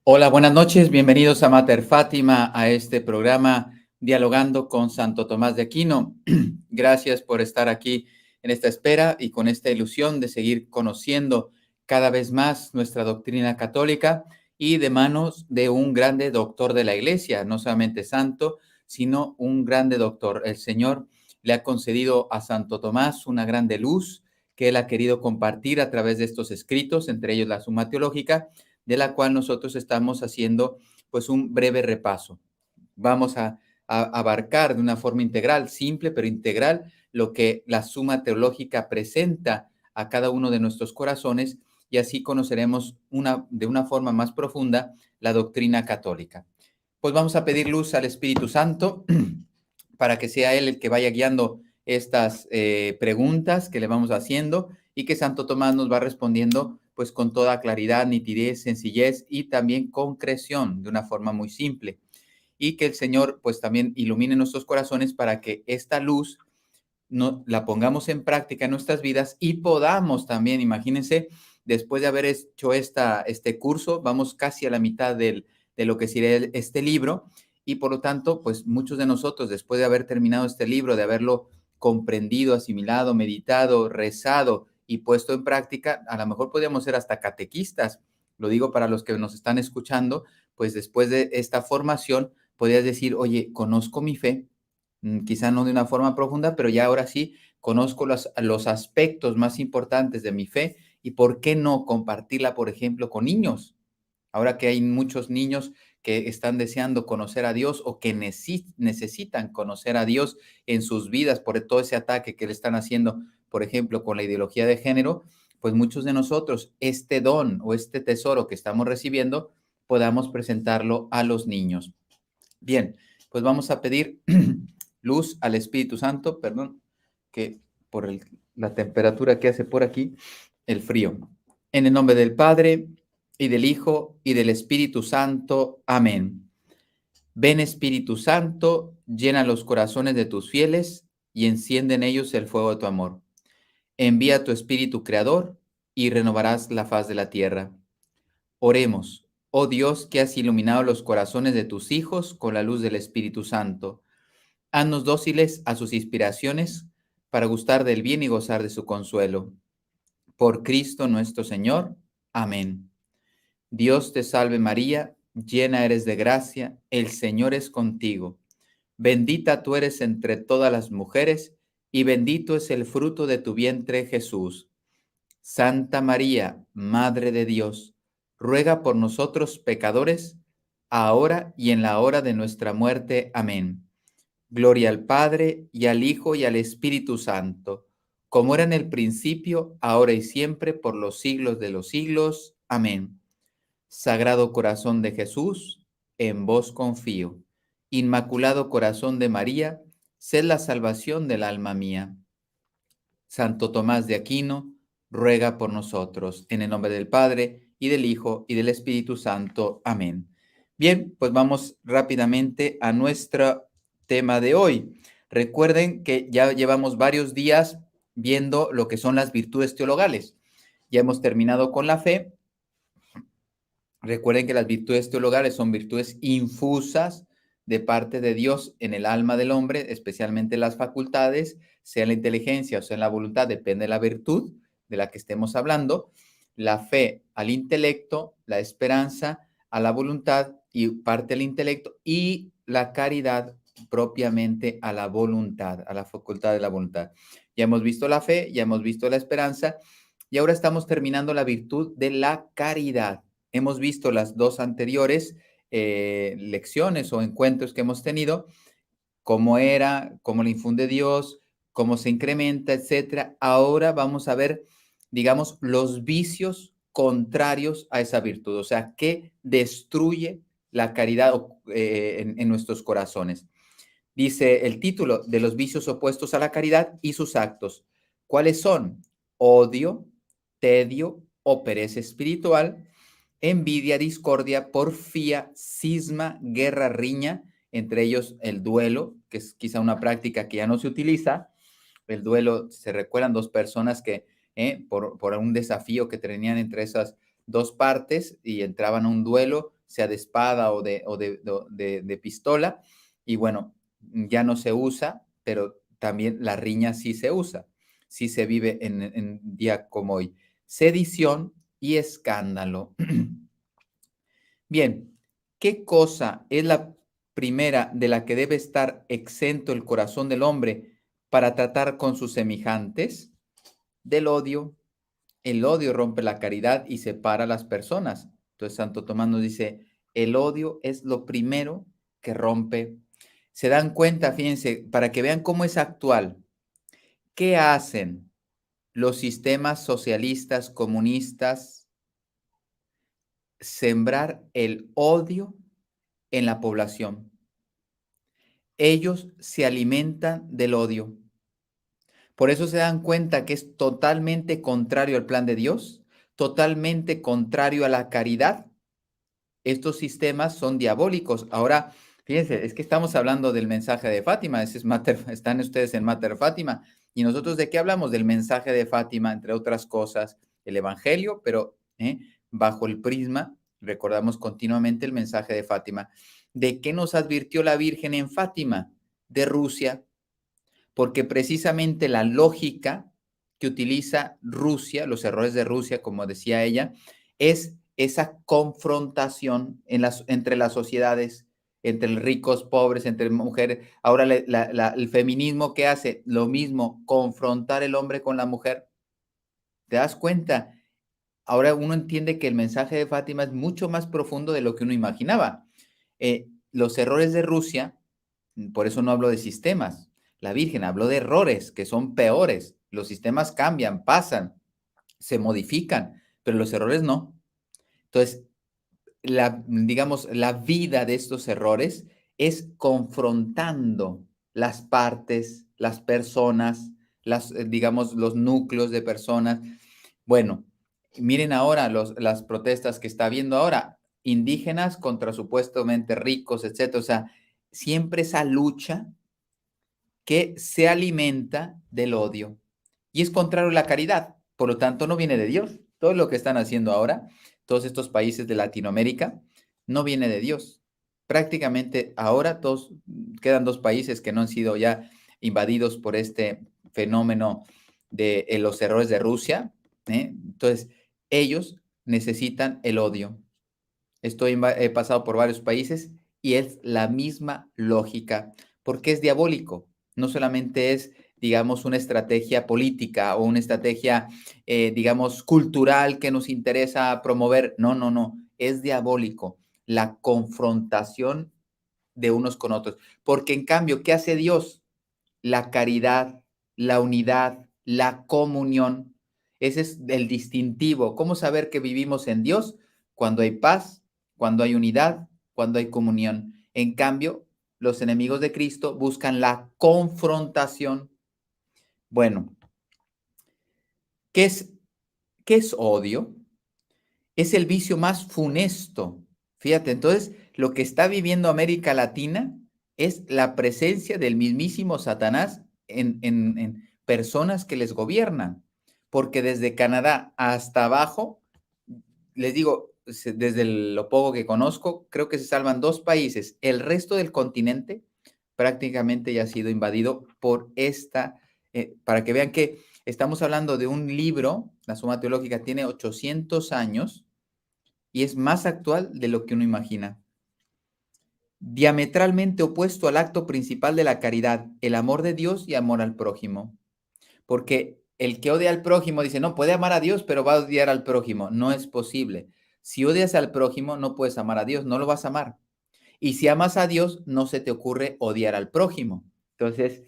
Hola, buenas noches. Bienvenidos a Mater Fátima, a este programa Dialogando con Santo Tomás de Aquino. Gracias por estar aquí en esta espera y con esta ilusión de seguir conociendo cada vez más nuestra doctrina católica y de manos de un grande doctor de la Iglesia, no solamente santo, sino un grande doctor. El Señor le ha concedido a Santo Tomás una grande luz que él ha querido compartir a través de estos escritos, entre ellos la Suma Teológica, de la cual nosotros estamos haciendo pues un breve repaso. Vamos a abarcar de una forma integral, simple pero integral, lo que la Suma Teológica presenta a cada uno de nuestros corazones y así conoceremos de una forma más profunda la doctrina católica. Pues vamos a pedir luz al Espíritu Santo para que sea Él el que vaya guiando estas preguntas que le vamos haciendo y que Santo Tomás nos va respondiendo pues con toda claridad, nitidez, sencillez y también concreción de una forma muy simple. Y que el Señor pues también ilumine nuestros corazones para que esta luz la pongamos en práctica en nuestras vidas y podamos también, imagínense, después de haber hecho este curso, vamos casi a la mitad de lo que sería este libro y por lo tanto, pues muchos de nosotros, después de haber terminado este libro, de haberlo comprendido, asimilado, meditado, rezado y puesto en práctica, a lo mejor podríamos ser hasta catequistas. Lo digo para los que nos están escuchando, pues después de esta formación, podrías decir, oye, conozco mi fe, quizá no de una forma profunda, pero ya ahora sí conozco los aspectos más importantes de mi fe y por qué no compartirla, por ejemplo, con niños. Ahora que hay muchos niños que están deseando conocer a Dios o que necesitan conocer a Dios en sus vidas por todo ese ataque que le están haciendo, por ejemplo, con la ideología de género, pues muchos de nosotros este don o este tesoro que estamos recibiendo podamos presentarlo a los niños. Bien, pues vamos a pedir luz al Espíritu Santo, perdón, que por la temperatura que hace por aquí, el frío. En el nombre del Padre, y del Hijo, y del Espíritu Santo. Amén. Ven Espíritu Santo, llena los corazones de tus fieles, y enciende en ellos el fuego de tu amor. Envía tu Espíritu Creador, y renovarás la faz de la tierra. Oremos, oh Dios, que has iluminado los corazones de tus hijos con la luz del Espíritu Santo. Haznos dóciles a sus inspiraciones para gustar del bien y gozar de su consuelo. Por Cristo nuestro Señor. Amén. Dios te salve María, llena eres de gracia, el Señor es contigo. Bendita tú eres entre todas las mujeres, y bendito es el fruto de tu vientre, Jesús. Santa María, Madre de Dios, ruega por nosotros pecadores, ahora y en la hora de nuestra muerte. Amén. Gloria al Padre, y al Hijo, y al Espíritu Santo, como era en el principio, ahora y siempre, por los siglos de los siglos. Amén. Sagrado Corazón de Jesús, en vos confío. Inmaculado Corazón de María, sed la salvación del alma mía. Santo Tomás de Aquino, ruega por nosotros. En el nombre del Padre, y del Hijo, y del Espíritu Santo. Amén. Bien, pues vamos rápidamente a nuestro tema de hoy. Recuerden que ya llevamos varios días viendo lo que son las virtudes teologales. Ya hemos terminado con la fe. Recuerden que las virtudes teologales son virtudes infusas de parte de Dios en el alma del hombre, especialmente las facultades, sea en la inteligencia o sea en la voluntad, depende de la virtud de la que estemos hablando. La fe al intelecto, la esperanza a la voluntad y parte del intelecto, y la caridad propiamente a la voluntad, a la facultad de la voluntad. Ya hemos visto la fe, ya hemos visto la esperanza y ahora estamos terminando la virtud de la caridad. Hemos visto las dos anteriores lecciones o encuentros que hemos tenido, cómo era, cómo le infunde Dios, cómo se incrementa, etcétera. Ahora vamos a ver, digamos, los vicios contrarios a esa virtud, o sea, qué destruye la caridad en nuestros corazones. Dice el título de los vicios opuestos a la caridad y sus actos. ¿Cuáles son? Odio, tedio o pereza espiritual, envidia, discordia, porfía, cisma, guerra, riña, entre ellos el duelo, que es quizá una práctica que ya no se utiliza. El duelo, se recuerdan dos personas que por un desafío que tenían entre esas dos partes y entraban a un duelo, sea de espada o de pistola. Y bueno, ya no se usa, pero también la riña sí se usa, sí se vive en día como hoy. Sedición y escándalo. Bien, ¿qué cosa es la primera de la que debe estar exento el corazón del hombre para tratar con sus semejantes? Del odio. El odio rompe la caridad y separa a las personas. Entonces Santo Tomás nos dice, el odio es lo primero que rompe. Se dan cuenta, fíjense, para que vean cómo es actual. ¿Qué hacen los sistemas socialistas, comunistas? Sembrar el odio en la población. Ellos se alimentan del odio. Por eso se dan cuenta que es totalmente contrario al plan de Dios, totalmente contrario a la caridad. Estos sistemas son diabólicos. Ahora, fíjense, es que estamos hablando del mensaje de Fátima. Están ustedes en Mater Fátima. ¿Y nosotros de qué hablamos? Del mensaje de Fátima, entre otras cosas, el Evangelio, pero bajo el prisma, recordamos continuamente el mensaje de Fátima. ¿De qué nos advirtió la Virgen en Fátima? De Rusia, porque precisamente la lógica que utiliza Rusia, los errores de Rusia, como decía ella, es esa confrontación entre las sociedades, entre ricos, pobres, entre mujeres. Ahora el feminismo, ¿qué hace? Lo mismo, confrontar el hombre con la mujer. ¿Te das cuenta? Ahora uno entiende que el mensaje de Fátima es mucho más profundo de lo que uno imaginaba. Los errores de Rusia, por eso no hablo de sistemas. La Virgen habló de errores que son peores. Los sistemas cambian, pasan, se modifican, pero los errores no. Entonces, digamos, la vida de estos errores es confrontando las partes, las personas, digamos, los núcleos de personas. Bueno, miren ahora las protestas que está habiendo ahora, indígenas contra supuestamente ricos, etcétera. O sea, siempre esa lucha que se alimenta del odio y es contrario a la caridad, por lo tanto no viene de Dios. Todo lo que están haciendo ahora, todos estos países de Latinoamérica, no viene de Dios. Prácticamente ahora quedan dos países que no han sido ya invadidos por este fenómeno de los errores de Rusia. Entonces, ellos necesitan el odio. He pasado por varios países y es la misma lógica, porque es diabólico. No solamente es, digamos, una estrategia política o una estrategia, digamos, cultural que nos interesa promover. No, no, no. Es diabólico. La confrontación de unos con otros. Porque en cambio, ¿qué hace Dios? La caridad, la unidad, la comunión. Ese es el distintivo. ¿Cómo saber que vivimos en Dios? Cuando hay paz, cuando hay unidad, cuando hay comunión. En cambio, los enemigos de Cristo buscan la confrontación. Bueno, ¿qué es, qué es odio? Es el vicio más funesto. Fíjate, entonces, lo que está viviendo América Latina es la presencia del mismísimo Satanás en personas que les gobiernan. Porque desde Canadá hasta abajo, les digo, desde lo poco que conozco, creo que se salvan dos países. El resto del continente prácticamente ya ha sido invadido por para que vean que estamos hablando de un libro, la Suma Teológica tiene 800 años y es más actual de lo que uno imagina. Diametralmente opuesto al acto principal de la caridad, el amor de Dios y amor al prójimo. Porque el que odia al prójimo dice, no, puede amar a Dios, pero va a odiar al prójimo. No es posible. Si odias al prójimo, no puedes amar a Dios, no lo vas a amar. Y si amas a Dios, no se te ocurre odiar al prójimo. Entonces,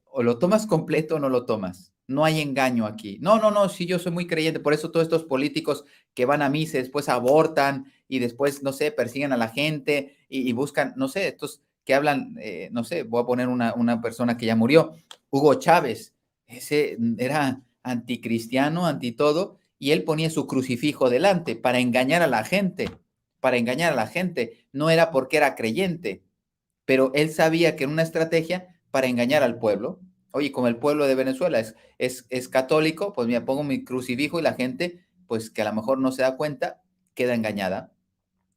o lo tomas completo o no lo tomas. No hay engaño aquí. No, no, no, sí, yo soy muy creyente. Por eso todos estos políticos que van a misa, después abortan y después, no sé, persiguen a la gente y buscan, no sé, estos que hablan, no sé, voy a poner una persona que ya murió, Hugo Chávez. Ese era anticristiano, anti todo, y él ponía su crucifijo delante para engañar a la gente, para engañar a la gente. No era porque era creyente, pero él sabía que era una estrategia para engañar al pueblo. Oye, como el pueblo de Venezuela es católico, pues mira, pongo mi crucifijo y la gente, pues que a lo mejor no se da cuenta, queda engañada.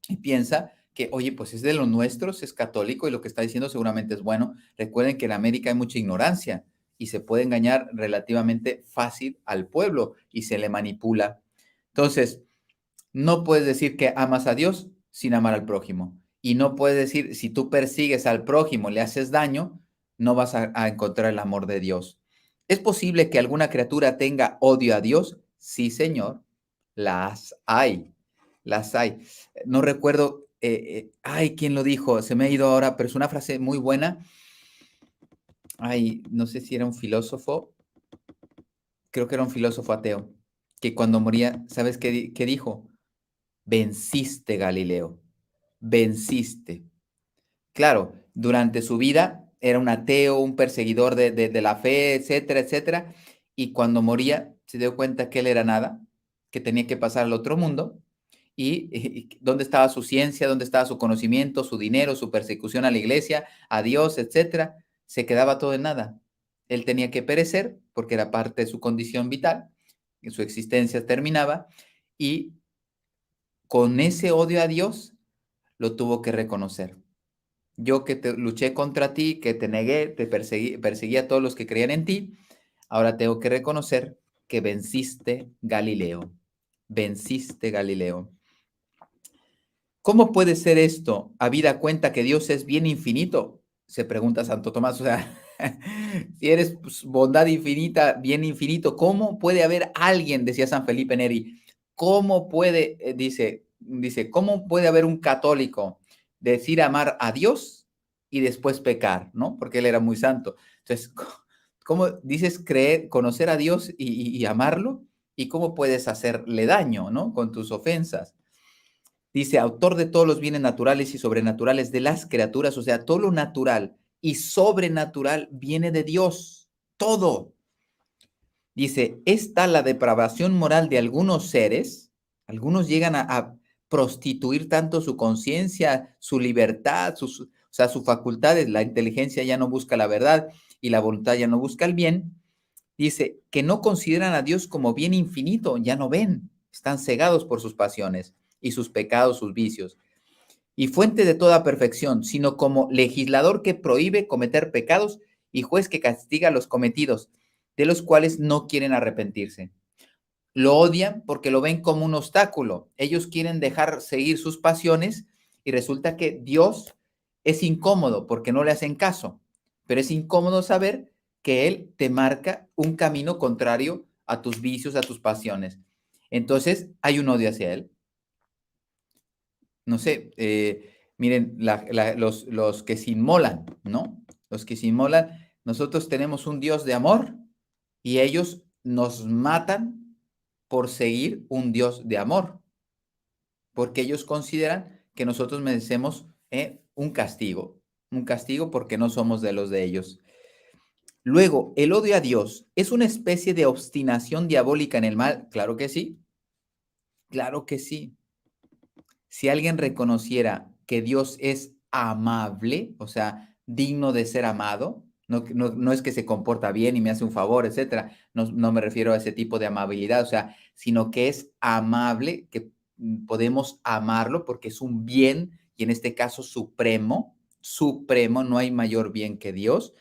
y piensa que, oye, pues es de los nuestros, es católico y lo que está diciendo seguramente es bueno. Recuerden que en América hay mucha ignorancia y se puede engañar relativamente fácil al pueblo y se le manipula. Entonces, no puedes decir que amas a Dios sin amar al prójimo. Y no puedes decir, si tú persigues al prójimo, le haces daño, no vas a encontrar el amor de Dios. ¿Es posible que alguna criatura tenga odio a Dios? Sí, Señor, las hay, las hay. No recuerdo, ay, ¿quién lo dijo? Se me ha ido ahora, pero es una frase muy buena. Ay, no sé si era un filósofo, creo que era un filósofo ateo, que cuando moría, ¿sabes qué dijo? Venciste, Galileo, venciste. Claro, durante su vida era un ateo, un perseguidor de la fe, etcétera, etcétera, y cuando moría se dio cuenta que él era nada, que tenía que pasar al otro mundo, y dónde estaba su ciencia, dónde estaba su conocimiento, su dinero, su persecución a la iglesia, a Dios, etcétera, se quedaba todo en nada. Él tenía que perecer porque era parte de su condición vital, y su existencia terminaba, y con ese odio a Dios lo tuvo que reconocer. Yo que te luché contra ti, que te negué, te perseguí a todos los que creían en ti, ahora tengo que reconocer que venciste, Galileo. Venciste, Galileo. ¿Cómo puede ser esto? Habida cuenta que Dios es bien infinito, se pregunta Santo Tomás. O sea, si eres pues, bondad infinita, bien infinito, ¿cómo puede haber alguien, decía San Felipe Neri, cómo puede, dice, ¿cómo puede haber un católico decir amar a Dios y después pecar, ¿no? Porque él era muy santo. Entonces, ¿cómo dices creer, conocer a Dios y amarlo? ¿Y cómo puedes hacerle daño, ¿no? Con tus ofensas. Dice, autor de todos los bienes naturales y sobrenaturales de las criaturas, o sea, todo lo natural y sobrenatural viene de Dios, todo. Dice, esta la depravación moral de algunos seres, algunos llegan a prostituir tanto su conciencia, su libertad, o sea, sus facultades, la inteligencia ya no busca la verdad y la voluntad ya no busca el bien. Dice, que no consideran a Dios como bien infinito, ya no ven, están cegados por sus pasiones y sus pecados, sus vicios y fuente de toda perfección, sino como legislador que prohíbe cometer pecados y juez que castiga los cometidos, de los cuales no quieren arrepentirse. Lo odian porque lo ven como un obstáculo. Ellos quieren dejar seguir sus pasiones y resulta que Dios es incómodo porque no le hacen caso, pero es incómodo saber que Él te marca un camino contrario a tus vicios, a tus pasiones. Entonces hay un odio hacia Él. No sé, miren, los que se inmolan, ¿no? Los que se inmolan, nosotros tenemos un Dios de amor y ellos nos matan por seguir un Dios de amor, porque ellos consideran que nosotros merecemos un castigo porque no somos de los de ellos. Luego, el odio a Dios es una especie de obstinación diabólica en el mal. Claro que sí, claro que sí. Si alguien reconociera que Dios es amable, o sea, digno de ser amado, no es que se comporta bien y me hace un favor, etcétera. No me refiero a ese tipo de amabilidad, o sea, sino que es amable, que podemos amarlo porque es un bien y en este caso supremo, supremo, no hay mayor bien que Dios.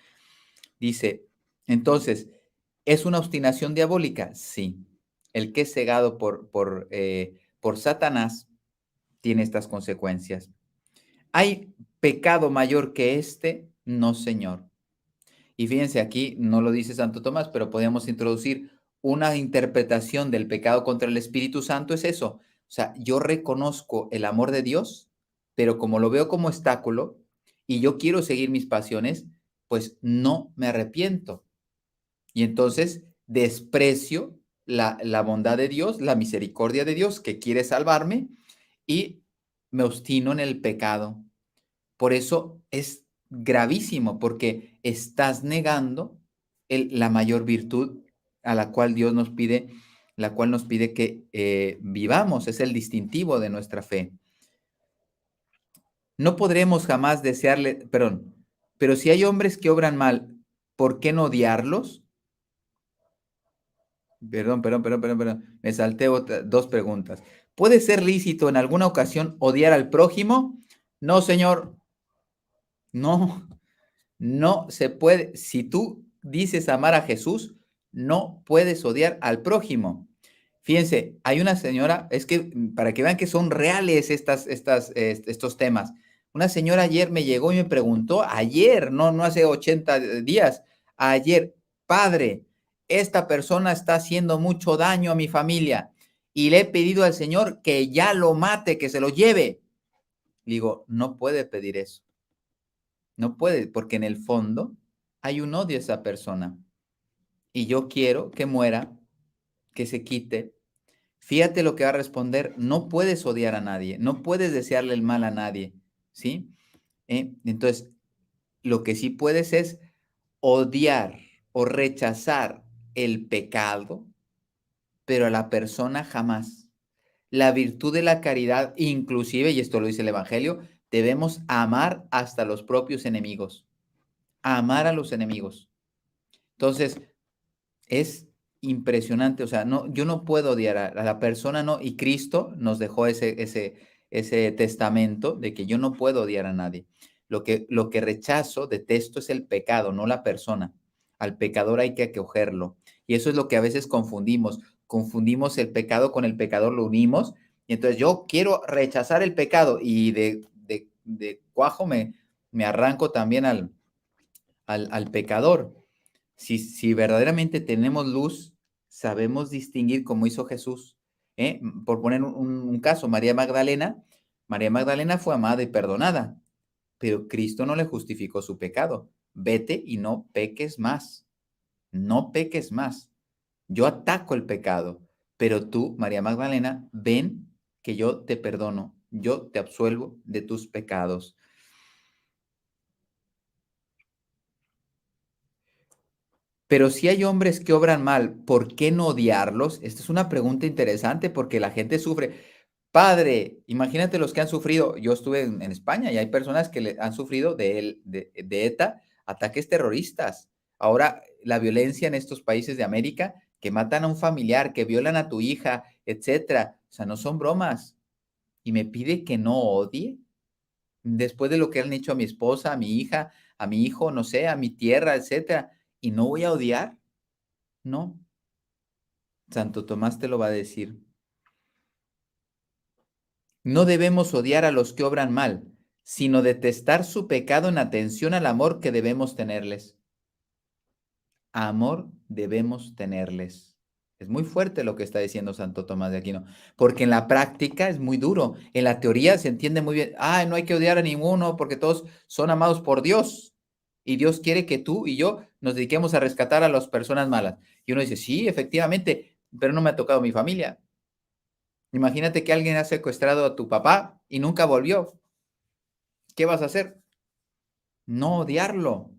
Dice, entonces, ¿es una obstinación diabólica? Sí. El que es cegado por Satanás tiene estas consecuencias. ¿Hay pecado mayor que este? No, Señor. Y fíjense, aquí no lo dice Santo Tomás, pero podemos introducir una interpretación del pecado contra el Espíritu Santo, es eso. O sea, yo reconozco el amor de Dios, pero como lo veo como obstáculo y yo quiero seguir mis pasiones, pues no me arrepiento. Y entonces desprecio la bondad de Dios, la misericordia de Dios que quiere salvarme y me obstino en el pecado. Por eso es gravísimo, porque estás negando la mayor virtud a la cual Dios nos pide, la cual nos pide que vivamos, es el distintivo de nuestra fe. No podremos jamás desearle, perdón, pero si hay hombres que obran mal, ¿por qué no odiarlos? Perdón, me salté dos preguntas. ¿Puede ser lícito en alguna ocasión odiar al prójimo? No, señor. No, no se puede. Si tú dices amar a Jesús, no puedes odiar al prójimo. Fíjense, hay una señora, es que para que vean que son reales estos temas. Una señora ayer me llegó y me preguntó, ayer, no hace 80 días, ayer, padre, esta persona está haciendo mucho daño a mi familia y le he pedido al Señor que ya lo mate, que se lo lleve. Digo, no puede pedir eso. No puede, porque en el fondo hay un odio a esa persona. Y yo quiero que muera, que se quite. Fíjate lo que va a responder. No puedes odiar a nadie, no puedes desearle el mal a nadie, ¿sí? Entonces, lo que sí puedes es odiar o rechazar el pecado, pero a la persona jamás. La virtud de la caridad, inclusive, y esto lo dice el Evangelio, debemos amar hasta los propios enemigos. Amar a los enemigos. Entonces, es impresionante, o sea, no, yo no puedo odiar a la persona, no, y Cristo nos dejó ese testamento de que yo no puedo odiar a nadie. Lo que rechazo, detesto es el pecado, no la persona. Al pecador hay que acogerlo. Y eso es lo que a veces confundimos. Confundimos el pecado con el pecador, lo unimos. Y entonces yo quiero rechazar el pecado y de cuajo me arranco también al pecador. Si verdaderamente tenemos luz, sabemos distinguir como hizo Jesús. Por poner un caso, María Magdalena fue amada y perdonada, pero Cristo no le justificó su pecado. Vete y no peques más. No peques más. Yo ataco el pecado, pero tú, María Magdalena, ven que yo te perdono. Yo te absuelvo de tus pecados. Pero si hay hombres que obran mal, ¿por qué no odiarlos? Esta es una pregunta interesante porque la gente sufre. Padre, imagínate los que han sufrido. Yo estuve en España y hay personas que han sufrido de ETA ataques terroristas. Ahora, la violencia en estos países de América, que matan a un familiar, que violan a tu hija, etcétera. O sea, no son bromas. Y me pide que no odie después de lo que han hecho a mi esposa, a mi hija, a mi hijo, no sé, a mi tierra, etcétera. Y no voy a odiar. No, Santo Tomás te lo va a decir. No debemos odiar a los que obran mal, sino detestar su pecado en atención al amor que debemos tenerles. Amor debemos tenerles. Es muy fuerte lo que está diciendo Santo Tomás de Aquino, porque en la práctica es muy duro. En la teoría se entiende muy bien, no hay que odiar a ninguno porque todos son amados por Dios. Y Dios quiere que tú y yo nos dediquemos a rescatar a las personas malas. Y uno dice, sí, efectivamente, pero no me ha tocado mi familia. Imagínate que alguien ha secuestrado a tu papá y nunca volvió. ¿Qué vas a hacer? No odiarlo.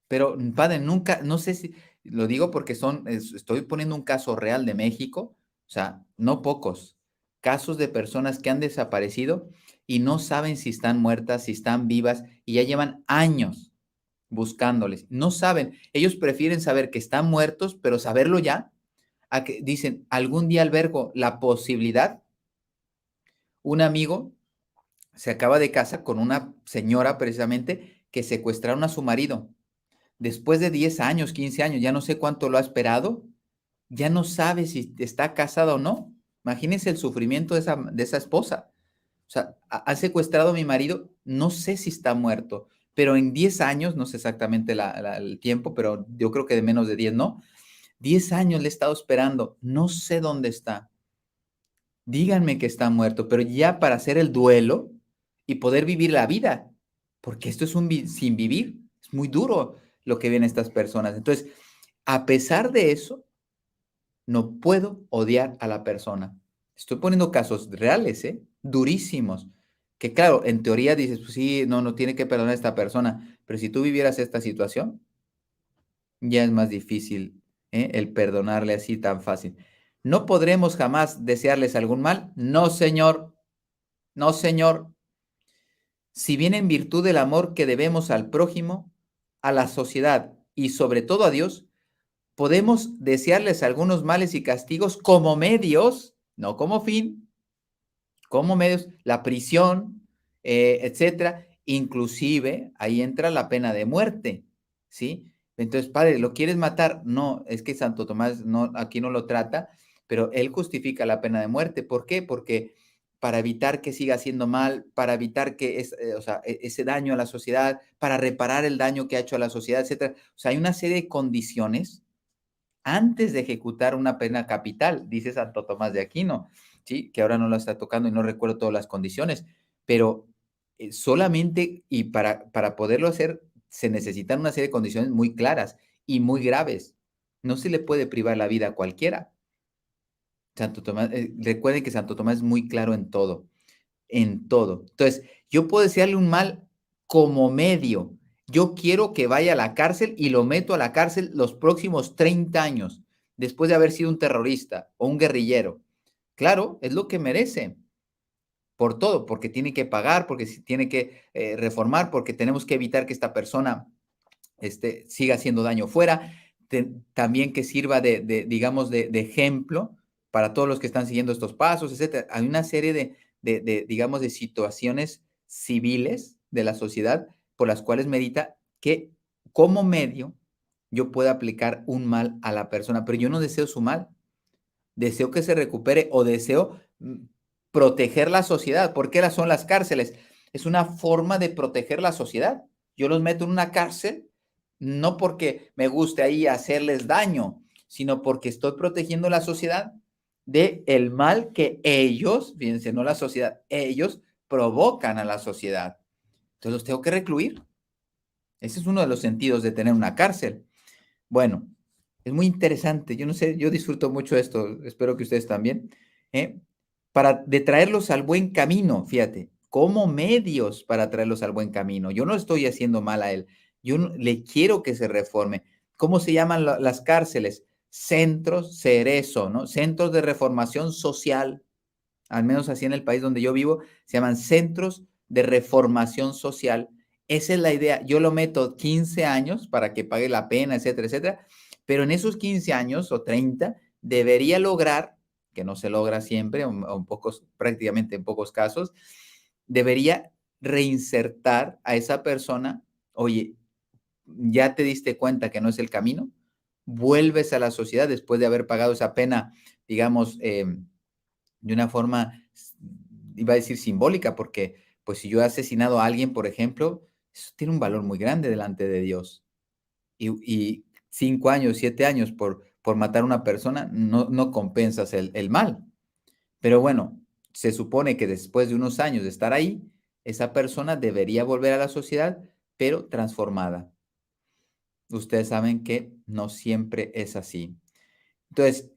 Pero, padre, nunca, no sé si, lo digo porque estoy poniendo un caso real de México, o sea, no pocos, casos de personas que han desaparecido y no saben si están muertas, si están vivas, y ya llevan años buscándoles. No saben, ellos prefieren saber que están muertos, pero saberlo ya, a que dicen, algún día albergo la posibilidad. Un amigo se acaba de casar con una señora precisamente que secuestraron a su marido. Después de 10 años, 15 años, ya no sé cuánto lo ha esperado, ya no sabe si está casada o no. Imagínense el sufrimiento de esa esposa. O sea, ha secuestrado a mi marido, no sé si está muerto, pero en 10 años, no sé exactamente el tiempo, pero yo creo que de menos de 10, ¿no? 10 años le he estado esperando, no sé dónde está. Díganme que está muerto, pero ya para hacer el duelo y poder vivir la vida, porque esto es sin vivir, es muy duro lo que ven estas personas. Entonces, a pesar de eso, no puedo odiar a la persona. Estoy poniendo casos reales, ¿eh? Durísimos, que claro, en teoría dices, pues sí, no tiene que perdonar a esta persona, pero si tú vivieras esta situación, ya es más difícil, el perdonarle así tan fácil. ¿No podremos jamás desearles algún mal? No, señor. No, señor. Si bien en virtud del amor que debemos al prójimo, a la sociedad y sobre todo a Dios, podemos desearles algunos males y castigos como medios, no como fin, como medios, la prisión, etcétera. Inclusive, ahí entra la pena de muerte, ¿sí? Entonces, padre, ¿lo quieres matar? No, es que Santo Tomás no, aquí no lo trata, pero él justifica la pena de muerte. ¿Por qué? Porque para evitar que siga haciendo mal, para evitar que o sea, ese daño a la sociedad, para reparar el daño que ha hecho a la sociedad, etcétera. O sea, hay una serie de condiciones antes de ejecutar una pena capital, dice Santo Tomás de Aquino, ¿sí? Que ahora no lo está tocando y no recuerdo todas las condiciones, pero solamente y para poderlo hacer se necesitan una serie de condiciones muy claras y muy graves. No se le puede privar la vida a cualquiera. Santo Tomás, recuerden que Santo Tomás es muy claro en todo, en todo. Entonces, yo puedo desearle un mal como medio. Yo quiero que vaya a la cárcel y lo meto a la cárcel los próximos 30 años, después de haber sido un terrorista o un guerrillero. Claro, es lo que merece por todo, porque tiene que pagar, porque tiene que reformar, porque tenemos que evitar que esta persona siga haciendo daño fuera. También que sirva digamos, de ejemplo para todos los que están siguiendo estos pasos, etcétera. Hay una serie digamos, de situaciones civiles de la sociedad por las cuales medita que como medio yo pueda aplicar un mal a la persona, pero yo no deseo su mal, deseo que se recupere o deseo proteger la sociedad. ¿Por qué son las cárceles? Es una forma de proteger la sociedad. Yo los meto en una cárcel no porque me guste ahí hacerles daño, sino porque estoy protegiendo la sociedad de el mal que ellos, fíjense, no la sociedad, ellos provocan a la sociedad. Entonces los tengo que recluir. Ese es uno de los sentidos de tener una cárcel. Bueno, es muy interesante. Yo no sé, yo disfruto mucho esto. Espero que ustedes también. ¿Eh? De traerlos al buen camino, fíjate, como medios para traerlos al buen camino. Yo no estoy haciendo mal a él. Yo le quiero que se reforme. ¿Cómo se llaman las cárceles? Centros Cerezo, ¿no? Centros de reformación social. Al menos así en el país donde yo vivo, se llaman centros de reformación social. Esa es la idea. Yo lo meto 15 años para que pague la pena, etcétera, etcétera. Pero en esos 15 años o 30 debería lograr, que no se logra siempre, o prácticamente en pocos casos, debería reinsertar a esa persona. Oye, ya te diste cuenta que no es el camino, vuelves a la sociedad después de haber pagado esa pena, digamos, de una forma, iba a decir simbólica, porque pues si yo he asesinado a alguien, por ejemplo, eso tiene un valor muy grande delante de Dios. Y 5 años, 7 años por matar a una persona, no compensas el mal. Pero bueno, se supone que después de unos años de estar ahí, esa persona debería volver a la sociedad, pero transformada. Ustedes saben que no siempre es así. Entonces,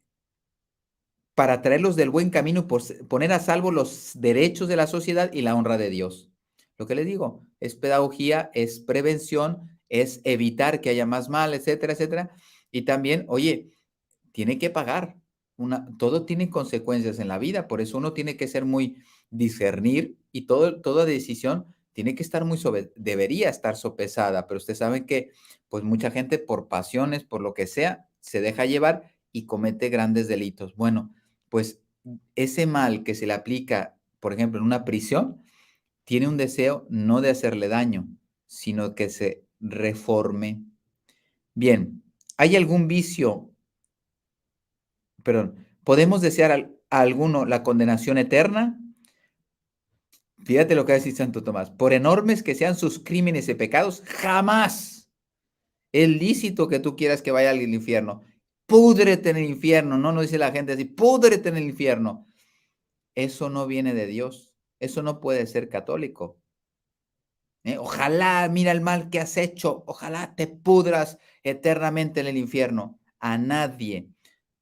para traerlos del buen camino, poner a salvo los derechos de la sociedad y la honra de Dios. Lo que les digo, es pedagogía, es prevención, es evitar que haya más mal, etcétera, etcétera. Y también, oye, tiene que pagar. Todo tiene consecuencias en la vida, por eso uno tiene que ser muy discernir y toda decisión tiene que estar debería estar sopesada, pero ustedes saben que pues mucha gente por pasiones, por lo que sea, se deja llevar y comete grandes delitos. Bueno, pues ese mal que se le aplica, por ejemplo, en una prisión, tiene un deseo no de hacerle daño, sino que se reforme. Bien, ¿hay algún vicio? Perdón, ¿podemos desear a alguno la condenación eterna? Fíjate lo que dice Santo Tomás. Por enormes que sean sus crímenes y pecados, jamás es lícito que tú quieras que vaya al infierno. Púdrete en el infierno. No nos dice la gente así, púdrete en el infierno. Eso no viene de Dios. Eso no puede ser católico. Ojalá, mira el mal que has hecho. Ojalá te pudras eternamente en el infierno. A nadie.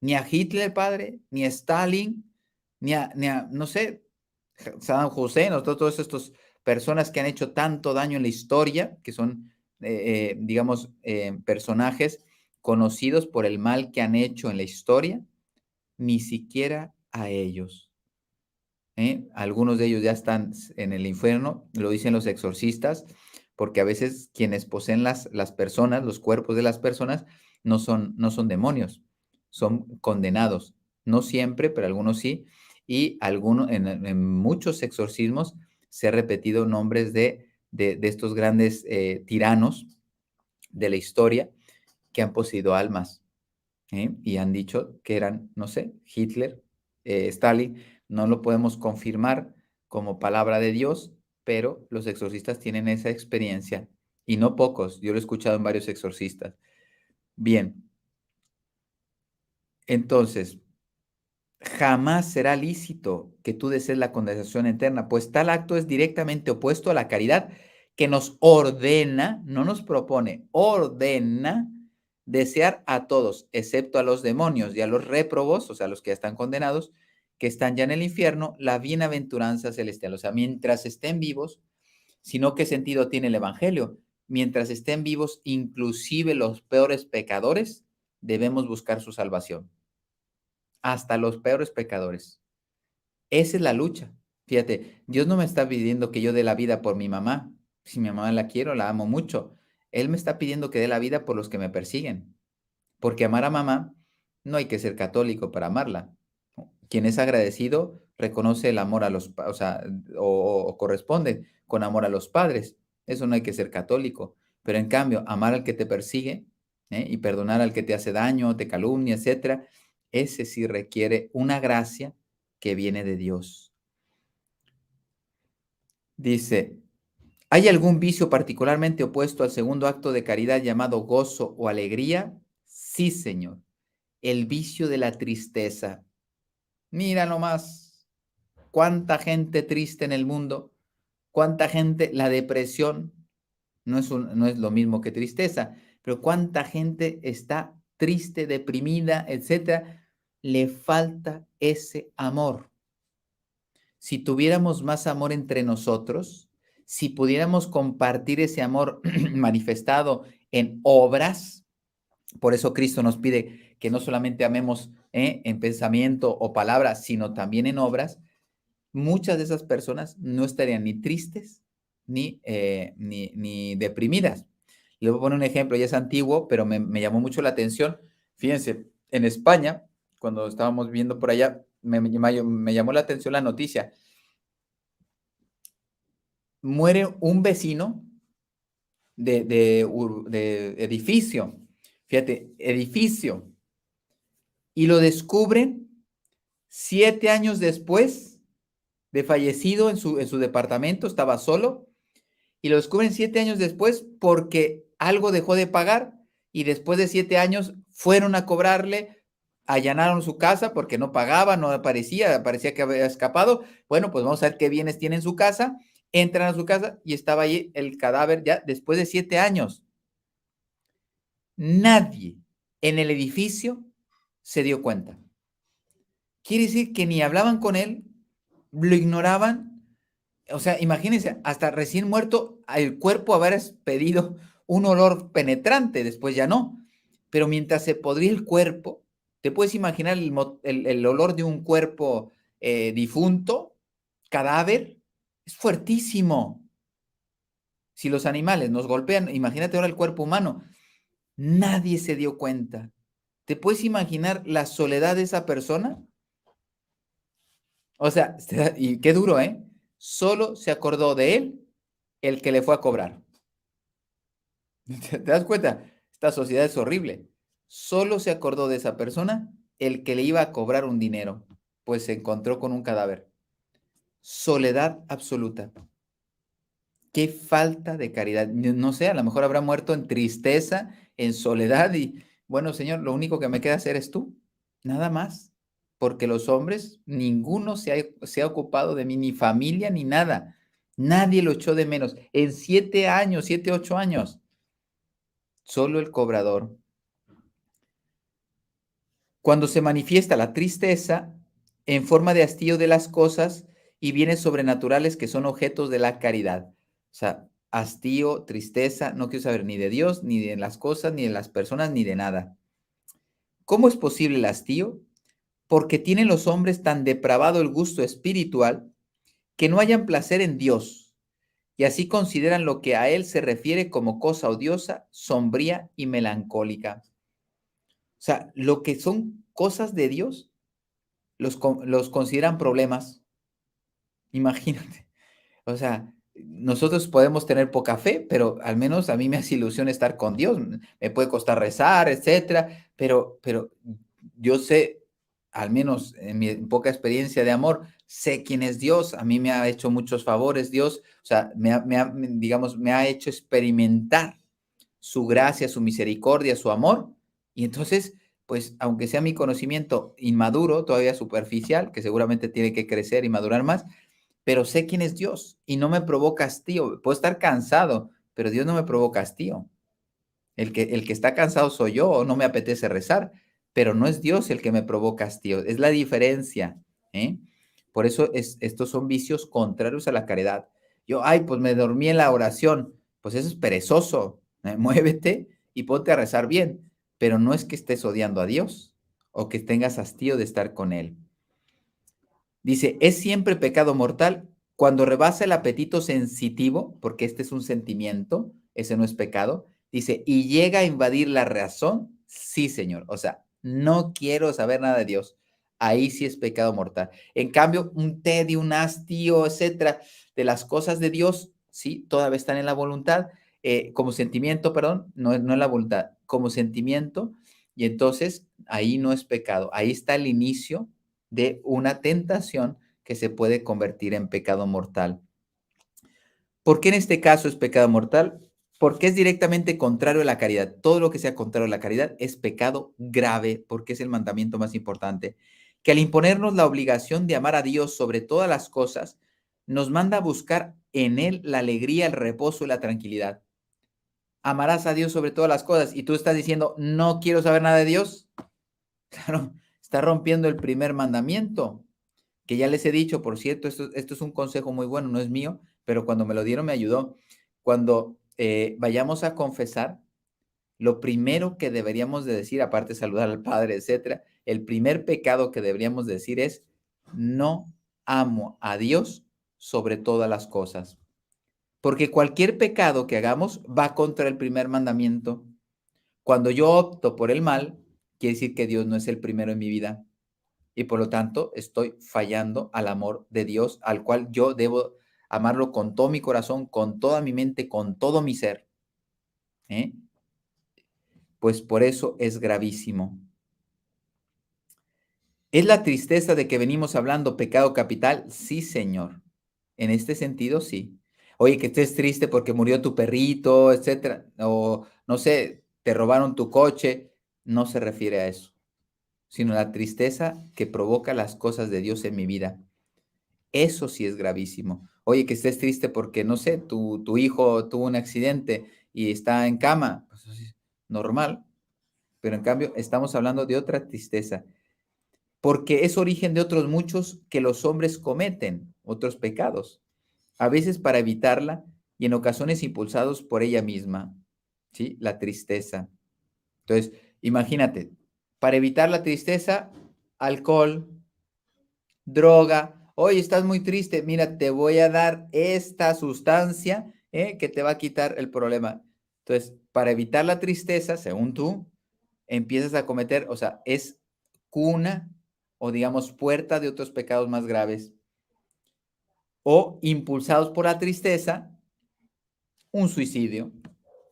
Ni a Hitler, padre, ni a Stalin, no sé, Saddam Hussein, o todas estas personas que han hecho tanto daño en la historia, que son, digamos, personajes conocidos por el mal que han hecho en la historia, ni siquiera a ellos. Algunos de ellos ya están en el infierno, lo dicen los exorcistas, porque a veces quienes poseen las personas, los cuerpos de las personas, no son demonios, son condenados. No siempre, pero algunos sí. y en muchos exorcismos se han repetido nombres de estos grandes tiranos de la historia que han poseído almas, y han dicho que eran, no sé, Hitler, Stalin. No lo podemos confirmar como palabra de Dios, pero los exorcistas tienen esa experiencia y no pocos. Yo lo he escuchado en varios exorcistas. Bien, entonces, jamás será lícito que tú desees la condenación eterna, pues tal acto es directamente opuesto a la caridad que nos ordena, no nos propone, ordena desear a todos, excepto a los demonios y a los réprobos, o sea, los que ya están condenados, que están ya en el infierno, la bienaventuranza celestial. O sea, mientras estén vivos, sino qué sentido tiene el evangelio. Mientras estén vivos, inclusive los peores pecadores, debemos buscar su salvación. Hasta los peores pecadores. Esa es la lucha. Fíjate, Dios no me está pidiendo que yo dé la vida por mi mamá. Si mi mamá la quiero, la amo mucho. Él me está pidiendo que dé la vida por los que me persiguen. Porque amar a mamá, no hay que ser católico para amarla. Quien es agradecido reconoce el amor a o sea, o corresponde con amor a los padres. Eso no hay que ser católico. Pero en cambio, amar al que te persigue, y perdonar al que te hace daño, te calumnia, etcétera, ese sí requiere una gracia que viene de Dios. Dice, ¿hay algún vicio particularmente opuesto al segundo acto de caridad llamado gozo o alegría? Sí, Señor. El vicio de la tristeza. Mira nomás, cuánta gente triste en el mundo, cuánta gente, la depresión no es lo mismo que tristeza, pero cuánta gente está triste, deprimida, etcétera, le falta ese amor. Si tuviéramos más amor entre nosotros, si pudiéramos compartir ese amor manifestado en obras, por eso Cristo nos pide que no solamente amemos en pensamiento o palabra, sino también en obras, muchas de esas personas no estarían ni tristes ni deprimidas. Le voy a poner un ejemplo, ya es antiguo, pero me llamó mucho la atención. Fíjense, en España, cuando estábamos viendo por allá, me llamó la atención la noticia. Muere un vecino de edificio, fíjate, edificio, y lo descubren 7 años después de fallecido en su departamento, estaba solo, y lo descubren 7 años después porque algo dejó de pagar y después de 7 años fueron a cobrarle, allanaron su casa porque no pagaba, no aparecía, parecía que había escapado. Bueno, pues vamos a ver qué bienes tiene en su casa. Entran a su casa y estaba ahí el cadáver ya después de 7 años. Nadie en el edificio se dio cuenta. Quiere decir que ni hablaban con él, lo ignoraban. O sea, imagínense, hasta recién muerto, el cuerpo haber expedido un olor penetrante, después ya no. Pero mientras se podría el cuerpo, te puedes imaginar el olor de un cuerpo difunto, cadáver, es fuertísimo. Si los animales nos golpean, imagínate ahora el cuerpo humano. Nadie se dio cuenta. ¿Te puedes imaginar la soledad de esa persona? O sea, y qué duro, ¿eh? Solo se acordó de él el que le fue a cobrar. ¿Te das cuenta? Esta sociedad es horrible. Solo se acordó de esa persona el que le iba a cobrar un dinero, pues se encontró con un cadáver. Soledad absoluta. Qué falta de caridad. No sé, a lo mejor habrá muerto en tristeza, en soledad y, bueno, Señor, lo único que me queda hacer es tú. Nada más. Porque los hombres, ninguno se ha ocupado de mí, ni familia, ni nada. Nadie lo echó de menos. En 7 años, 7, 8 años. Solo el cobrador. Cuando se manifiesta la tristeza en forma de hastío de las cosas y bienes sobrenaturales que son objetos de la caridad. O sea, hastío, tristeza, no quiero saber ni de Dios, ni de las cosas, ni de las personas, ni de nada. ¿Cómo es posible el hastío? Porque tienen los hombres tan depravado el gusto espiritual que no hayan placer en Dios, y así consideran lo que a él se refiere como cosa odiosa, sombría y melancólica. O sea, lo que son cosas de Dios, los consideran problemas. Imagínate. O sea, nosotros podemos tener poca fe, pero al menos a mí me hace ilusión estar con Dios. Me puede costar rezar, etcétera, pero yo sé, al menos en mi poca experiencia de amor, sé quién es Dios. A mí me ha hecho muchos favores Dios. O sea, digamos, me ha hecho experimentar su gracia, su misericordia, su amor. Y entonces, pues, aunque sea mi conocimiento inmaduro, todavía superficial, que seguramente tiene que crecer y madurar más, pero sé quién es Dios y no me provoca hastío. Puedo estar cansado, pero Dios no me provoca hastío. El que está cansado soy yo, o no me apetece rezar, pero no es Dios el que me provoca hastío. Es la diferencia, ¿eh? Por eso estos son vicios contrarios a la caridad. Yo, ay, pues me dormí en la oración. Pues eso es perezoso. Muévete y ponte a rezar bien. Pero no es que estés odiando a Dios o que tengas hastío de estar con Él. Dice, es siempre pecado mortal cuando rebasa el apetito sensitivo, porque este es un sentimiento, ese no es pecado. Dice, y llega a invadir la razón, sí, Señor. O sea, no quiero saber nada de Dios. Ahí sí es pecado mortal. En cambio, un tedio, un hastío, etcétera, de las cosas de Dios, sí, todavía están en la voluntad, como sentimiento, perdón, no en la voluntad, como sentimiento, y entonces ahí no es pecado. Ahí está el inicio de una tentación que se puede convertir en pecado mortal. ¿Por qué en este caso es pecado mortal? Porque es directamente contrario a la caridad. Todo lo que sea contrario a la caridad es pecado grave, porque es el mandamiento más importante, que al imponernos la obligación de amar a Dios sobre todas las cosas, nos manda a buscar en Él la alegría, el reposo y la tranquilidad. Amarás a Dios sobre todas las cosas y tú estás diciendo, no quiero saber nada de Dios. Claro, está rompiendo el primer mandamiento, que ya les he dicho, por cierto, esto es un consejo muy bueno, no es mío, pero cuando me lo dieron me ayudó. Cuando vayamos a confesar, lo primero que deberíamos de decir, aparte de saludar al Padre, etcétera, el primer pecado que deberíamos decir es, no amo a Dios sobre todas las cosas. Porque cualquier pecado que hagamos va contra el primer mandamiento. Cuando yo opto por el mal, quiere decir que Dios no es el primero en mi vida y por lo tanto estoy fallando al amor de Dios, al cual yo debo amarlo con todo mi corazón, con toda mi mente, con todo mi ser. ¿Eh? Pues por eso es gravísimo. ¿Es la tristeza de que venimos hablando pecado capital? Sí, Señor. En este sentido, sí. Oye, que estés triste porque murió tu perrito, etcétera, o no sé, te robaron tu coche, no se refiere a eso, sino la tristeza que provoca las cosas de Dios en mi vida. Eso sí es gravísimo. Oye, que estés triste porque, no sé, tu hijo tuvo un accidente y está en cama, pues eso es normal, pero en cambio estamos hablando de otra tristeza, porque es origen de otros muchos que los hombres cometen, otros pecados, a veces para evitarla y en ocasiones impulsados por ella misma, ¿sí? La tristeza. Entonces, imagínate, para evitar la tristeza, alcohol, droga. Oye, estás muy triste. Mira, te voy a dar esta sustancia que te va a quitar el problema. Entonces, para evitar la tristeza, según tú, empiezas a cometer, o sea, es cuna o digamos puerta de otros pecados más graves. O impulsados por la tristeza, un suicidio.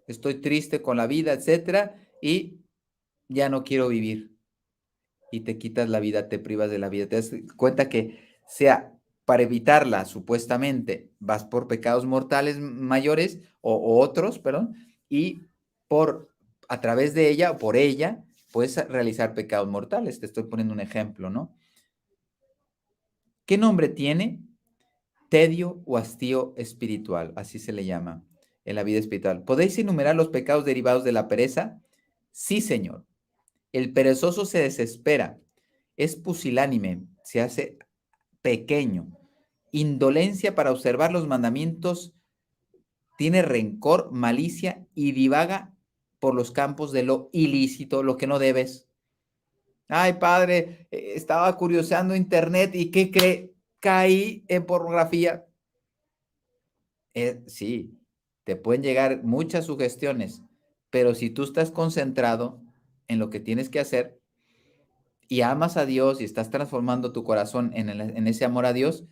Estoy triste con la vida, etcétera, y ya no quiero vivir. Y te quitas la vida, te privas de la vida. Te das cuenta que sea para evitarla, supuestamente, vas por pecados mortales mayores o otros, perdón, y por a través de ella o por ella puedes realizar pecados mortales. Te estoy poniendo un ejemplo, ¿no? ¿Qué nombre tiene? Tedio o hastío espiritual, así se le llama en la vida espiritual. ¿Podéis enumerar los pecados derivados de la pereza? Sí, Señor. El perezoso se desespera, es pusilánime, se hace pequeño, indolencia para observar los mandamientos, tiene rencor, malicia y divaga por los campos de lo ilícito, lo que no debes. Ay, padre, estaba curioseando internet y ¿qué cree? Caí en pornografía. Sí, te pueden llegar muchas sugestiones, pero si tú estás concentrado en lo que tienes que hacer, y amas a Dios y estás transformando tu corazón en ese amor a Dios,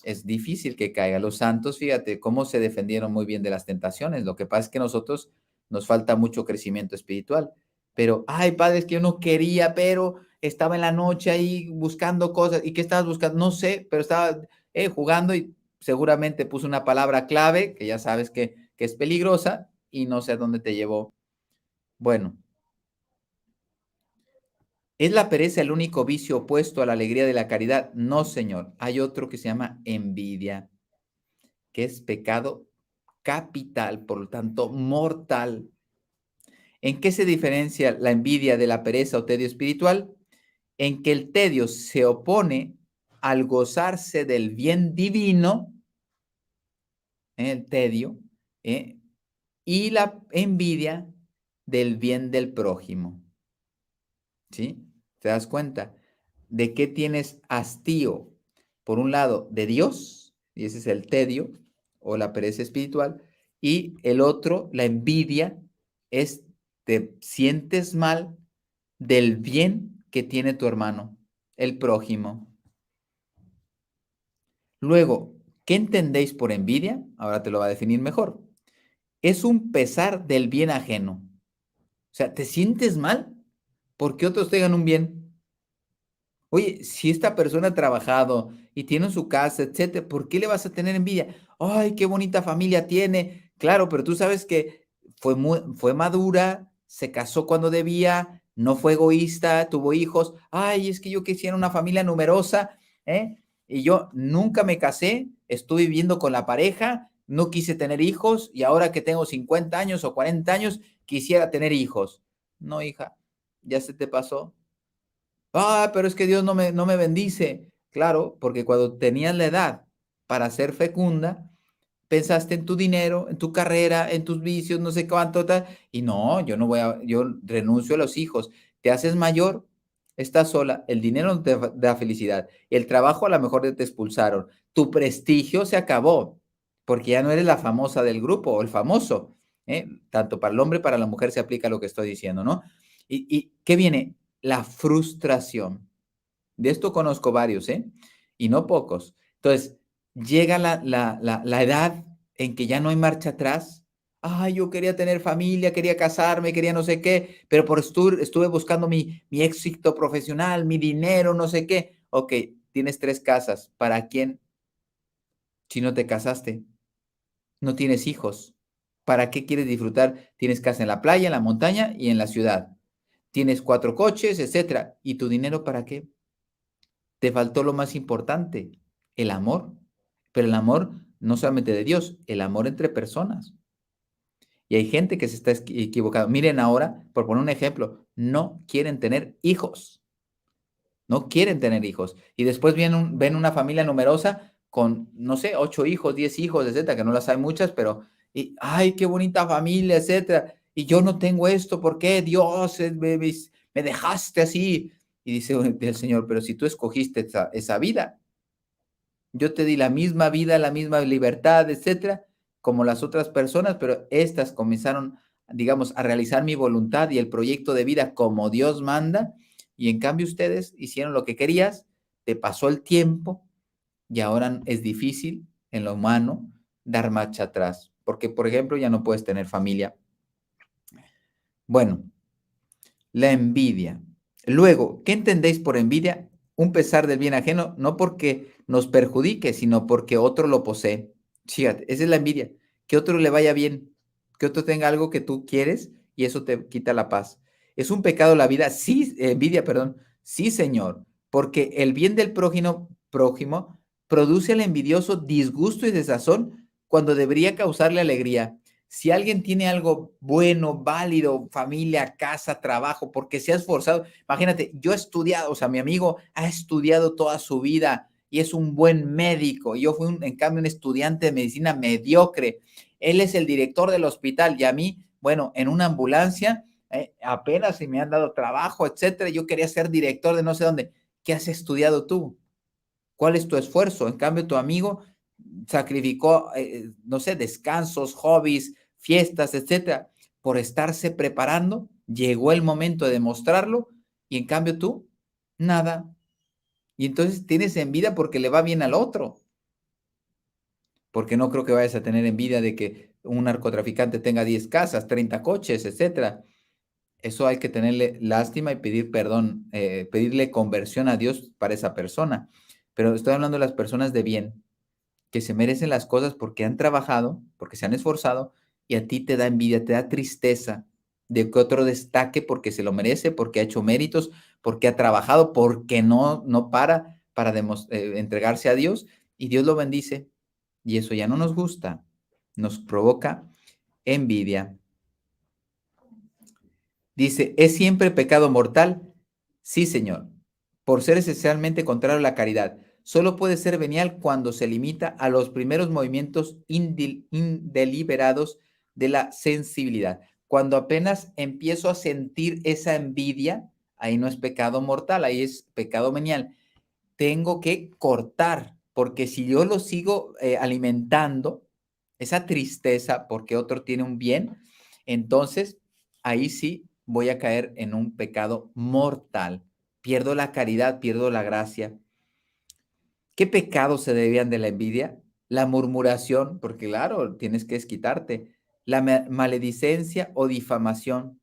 es difícil que caiga. Los santos, fíjate cómo se defendieron muy bien de las tentaciones. Lo que pasa es que nosotros nos falta mucho crecimiento espiritual. Pero, ay, padre, es que yo no quería, pero estaba en la noche ahí buscando cosas. ¿Y qué estabas buscando? No sé, pero estaba jugando y seguramente puse una palabra clave que ya sabes que es peligrosa y no sé a dónde te llevó. Bueno, ¿es la pereza el único vicio opuesto a la alegría de la caridad? No, señor. Hay otro que se llama envidia, que es pecado capital, por lo tanto, mortal. ¿En qué se diferencia la envidia de la pereza o tedio espiritual? En que el tedio se opone al gozarse del bien divino, el tedio, ¿eh? Y la envidia del bien del prójimo. ¿Sí? ¿Te das cuenta? ¿De qué tienes hastío? Por un lado, de Dios, y ese es el tedio o la pereza espiritual, y el otro, la envidia, es te sientes mal del bien que tiene tu hermano, el prójimo. Luego, ¿qué entendéis por envidia? Ahora te lo va a definir mejor. Es un pesar del bien ajeno. O sea, ¿te sientes mal porque otros tengan un bien? Oye, si esta persona ha trabajado y tiene su casa, etcétera, ¿por qué le vas a tener envidia? Ay, qué bonita familia tiene. Claro, pero tú sabes que fue madura, se casó cuando debía, no fue egoísta, tuvo hijos. Ay, es que yo quisiera una familia numerosa, ¿eh? Y yo nunca me casé, estuve viviendo con la pareja, no quise tener hijos y ahora que tengo 50 años o 40 años, quisiera tener hijos. No, hija, ya se te pasó. Ah, pero es que Dios no me bendice. Claro, porque cuando tenías la edad para ser fecunda, pensaste en tu dinero, en tu carrera, en tus vicios, no sé cuánto, tal, y no, yo renuncio a los hijos. Te haces mayor, estás sola, el dinero no te da felicidad, el trabajo a lo mejor te expulsaron, tu prestigio se acabó, porque ya no eres la famosa del grupo o el famoso, ¿eh? Tanto para el hombre, para la mujer se aplica lo que estoy diciendo, ¿no? ¿Y qué viene? La frustración. De esto conozco varios, ¿eh? Y no pocos. Entonces, llega la edad en que ya no hay marcha atrás. Ay, yo quería tener familia, quería casarme, quería no sé qué, pero estuve buscando mi éxito profesional, mi dinero, no sé qué. Ok, tienes 3 casas. ¿Para quién? Si no te casaste, no tienes hijos. ¿Para qué quieres disfrutar? Tienes casa en la playa, en la montaña y en la ciudad. Tienes 4 coches, etcétera. ¿Y tu dinero para qué? Te faltó lo más importante, el amor. Pero el amor no solamente de Dios, el amor entre personas. Y hay gente que se está equivocando. Miren ahora, por poner un ejemplo, no quieren tener hijos. No quieren tener hijos. Y después ven una familia numerosa con, no sé, 8 hijos, 10 hijos, etcétera, que no las hay muchas, pero, ay, qué bonita familia, etcétera. Y yo no tengo esto, ¿por qué? Dios, me dejaste así. Y dice el Señor, pero si tú escogiste esa vida, yo te di la misma vida, la misma libertad, etcétera, como las otras personas, pero estas comenzaron, digamos, a realizar mi voluntad y el proyecto de vida como Dios manda, y en cambio ustedes hicieron lo que querías, te pasó el tiempo y ahora es difícil en lo humano dar marcha atrás, porque, por ejemplo, ya no puedes tener familia. Bueno, la envidia. Luego, ¿qué entendéis por envidia? Un pesar del bien ajeno, no porque nos perjudique, sino porque otro lo posee. Fíjate, esa es la envidia. Que otro le vaya bien, que otro tenga algo que tú quieres y eso te quita la paz. ¿Es un pecado la vida? Sí, envidia, perdón. Sí, Señor, porque el bien del prójimo produce al envidioso disgusto y desazón cuando debería causarle alegría. Si alguien tiene algo bueno, válido, familia, casa, trabajo, porque se ha esforzado, imagínate, yo he estudiado, o sea, mi amigo ha estudiado toda su vida y es un buen médico. Yo fui, en cambio, un estudiante de medicina mediocre. Él es el director del hospital y a mí, bueno, en una ambulancia, apenas si me han dado trabajo, etcétera. Yo quería ser director de no sé dónde. ¿Qué has estudiado tú? ¿Cuál es tu esfuerzo? En cambio, tu amigo sacrificó, no sé, descansos, hobbies, fiestas, etcétera, por estarse preparando. Llegó el momento de demostrarlo y en cambio tú. Nada. Y entonces tienes envidia porque le va bien al otro. Porque no creo que vayas a tener envidia de que un narcotraficante tenga 10 casas, 30 coches, etcétera. Eso hay que tenerle lástima y pedir perdón, pedirle conversión a Dios para esa persona. Pero estoy hablando de las personas de bien, que se merecen las cosas porque han trabajado, porque se han esforzado, y a ti te da envidia, te da tristeza de que otro destaque porque se lo merece, porque ha hecho méritos, porque ha trabajado, porque no para entregarse a Dios, y Dios lo bendice, y eso ya no nos gusta, nos provoca envidia. Dice, ¿es siempre pecado mortal? Sí, Señor, por ser esencialmente contrario a la caridad. Solo puede ser venial cuando se limita a los primeros movimientos indeliberados de la sensibilidad. Cuando apenas empiezo a sentir esa envidia, ahí no es pecado mortal, ahí es pecado venial. Tengo que cortar, porque si yo lo sigo alimentando, esa tristeza porque otro tiene un bien, entonces ahí sí voy a caer en un pecado mortal. Pierdo la caridad, pierdo la gracia. ¿Qué pecados se debían de la envidia? La murmuración, porque claro, tienes que desquitarte. La maledicencia o difamación.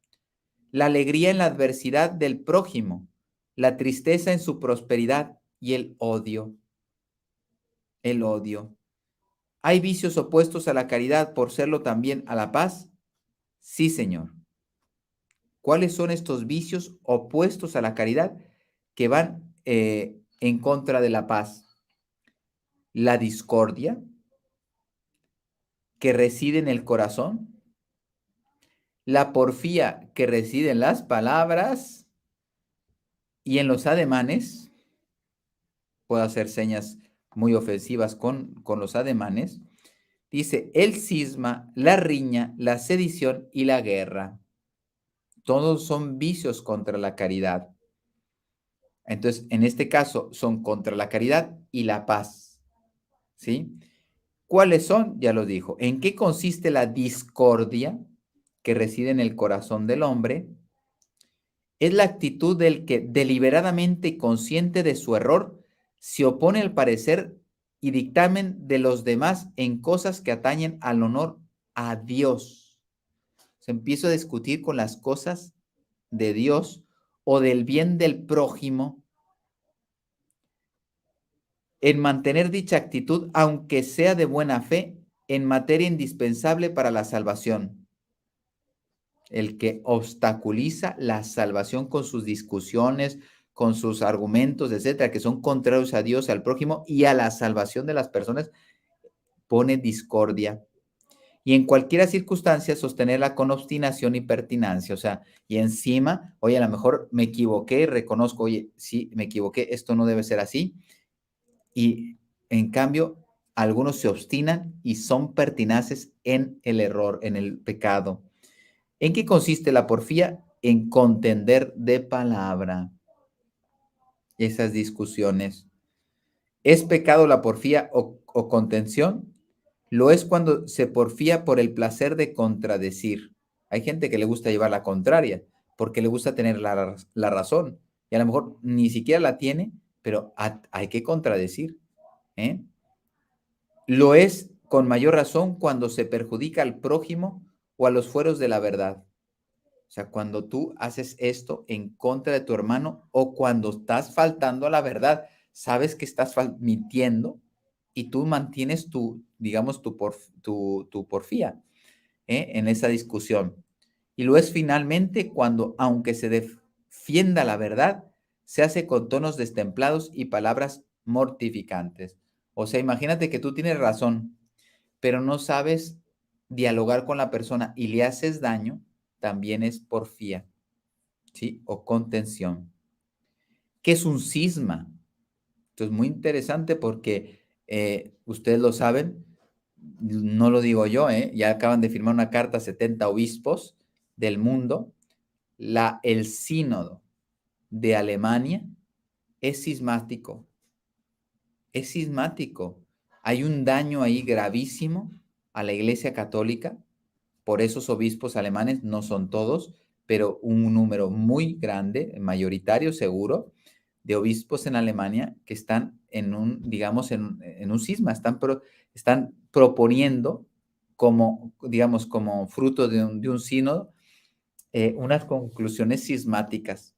La alegría en la adversidad del prójimo. La tristeza en su prosperidad y el odio. El odio. ¿Hay vicios opuestos a la caridad por serlo también a la paz? Sí, Señor. ¿Cuáles son estos vicios opuestos a la caridad que van en contra de la paz? La discordia, que reside en el corazón, la porfía, que reside en las palabras y en los ademanes. Puedo hacer señas muy ofensivas con los ademanes. Dice, el cisma, la riña, la sedición y la guerra. Todos son vicios contra la caridad. Entonces, en este caso, son contra la caridad y la paz. ¿Sí? ¿Cuáles son? Ya lo dijo. ¿En qué consiste la discordia que reside en el corazón del hombre? Es la actitud del que deliberadamente consciente de su error se opone al parecer y dictamen de los demás en cosas que atañen al honor a Dios. Se empieza a discutir con las cosas de Dios o del bien del prójimo en mantener dicha actitud, aunque sea de buena fe, en materia indispensable para la salvación. El que obstaculiza la salvación con sus discusiones, con sus argumentos, etcétera, que son contrarios a Dios, al prójimo y a la salvación de las personas, pone discordia. Y en cualquier circunstancia sostenerla con obstinación y pertinacia, o sea, y encima, oye, a lo mejor me equivoqué, reconozco, oye, sí, me equivoqué, esto no debe ser así, y en cambio, algunos se obstinan y son pertinaces en el error, en el pecado. ¿En qué consiste la porfía? En contender de palabra. Esas discusiones. ¿Es pecado la porfía o contención? Lo es cuando se porfía por el placer de contradecir. Hay gente que le gusta llevar la contraria, porque le gusta tener la razón. Y a lo mejor ni siquiera la tiene, pero hay que contradecir. ¿Eh? Lo es con mayor razón cuando se perjudica al prójimo o a los fueros de la verdad. O sea, cuando tú haces esto en contra de tu hermano o cuando estás faltando a la verdad, sabes que estás mintiendo y tú mantienes digamos, tu porfía en esa discusión. Y lo es finalmente cuando, aunque se defienda la verdad, se hace con tonos destemplados y palabras mortificantes. O sea, imagínate que tú tienes razón, pero no sabes dialogar con la persona y le haces daño, también es porfía, ¿sí? O contención. ¿Qué es un cisma? Esto es muy interesante porque ustedes lo saben, no lo digo yo, ya acaban de firmar una carta a 70 obispos del mundo. El sínodo de Alemania es cismático, es cismático. Hay un daño ahí gravísimo a la Iglesia Católica por esos obispos alemanes, no son todos, pero un número muy grande, mayoritario seguro, de obispos en Alemania que están en un, digamos, en un cisma, están proponiendo como, digamos, como fruto de un sínodo, unas conclusiones cismáticas.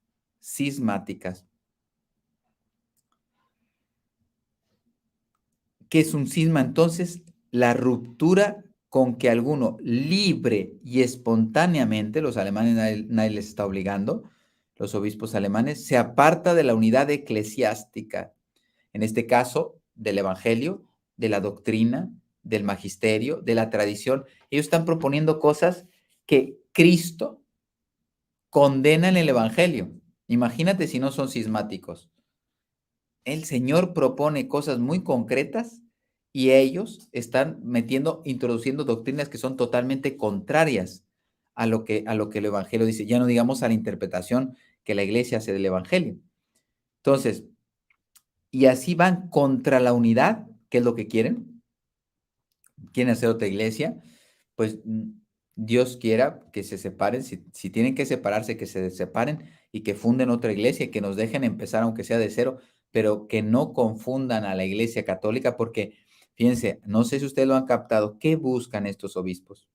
¿Qué es un cisma? Entonces, la ruptura con que alguno libre y espontáneamente, los alemanes nadie les está obligando, los obispos alemanes, se aparta de la unidad eclesiástica, en este caso, del evangelio, de la doctrina, del magisterio, de la tradición. Ellos están proponiendo cosas que Cristo condena en el evangelio. Imagínate si no son cismáticos. El Señor propone cosas muy concretas y ellos están introduciendo doctrinas que son totalmente contrarias a lo que el Evangelio dice. Ya no digamos a la interpretación que la iglesia hace del Evangelio. Entonces, y así van contra la unidad, que es lo que quieren hacer otra iglesia, pues Dios quiera que se separen, si tienen que separarse, que se separen y que funden otra iglesia, que nos dejen empezar aunque sea de cero, pero que no confundan a la iglesia católica, porque fíjense, no sé si ustedes lo han captado, ¿qué buscan estos obispos?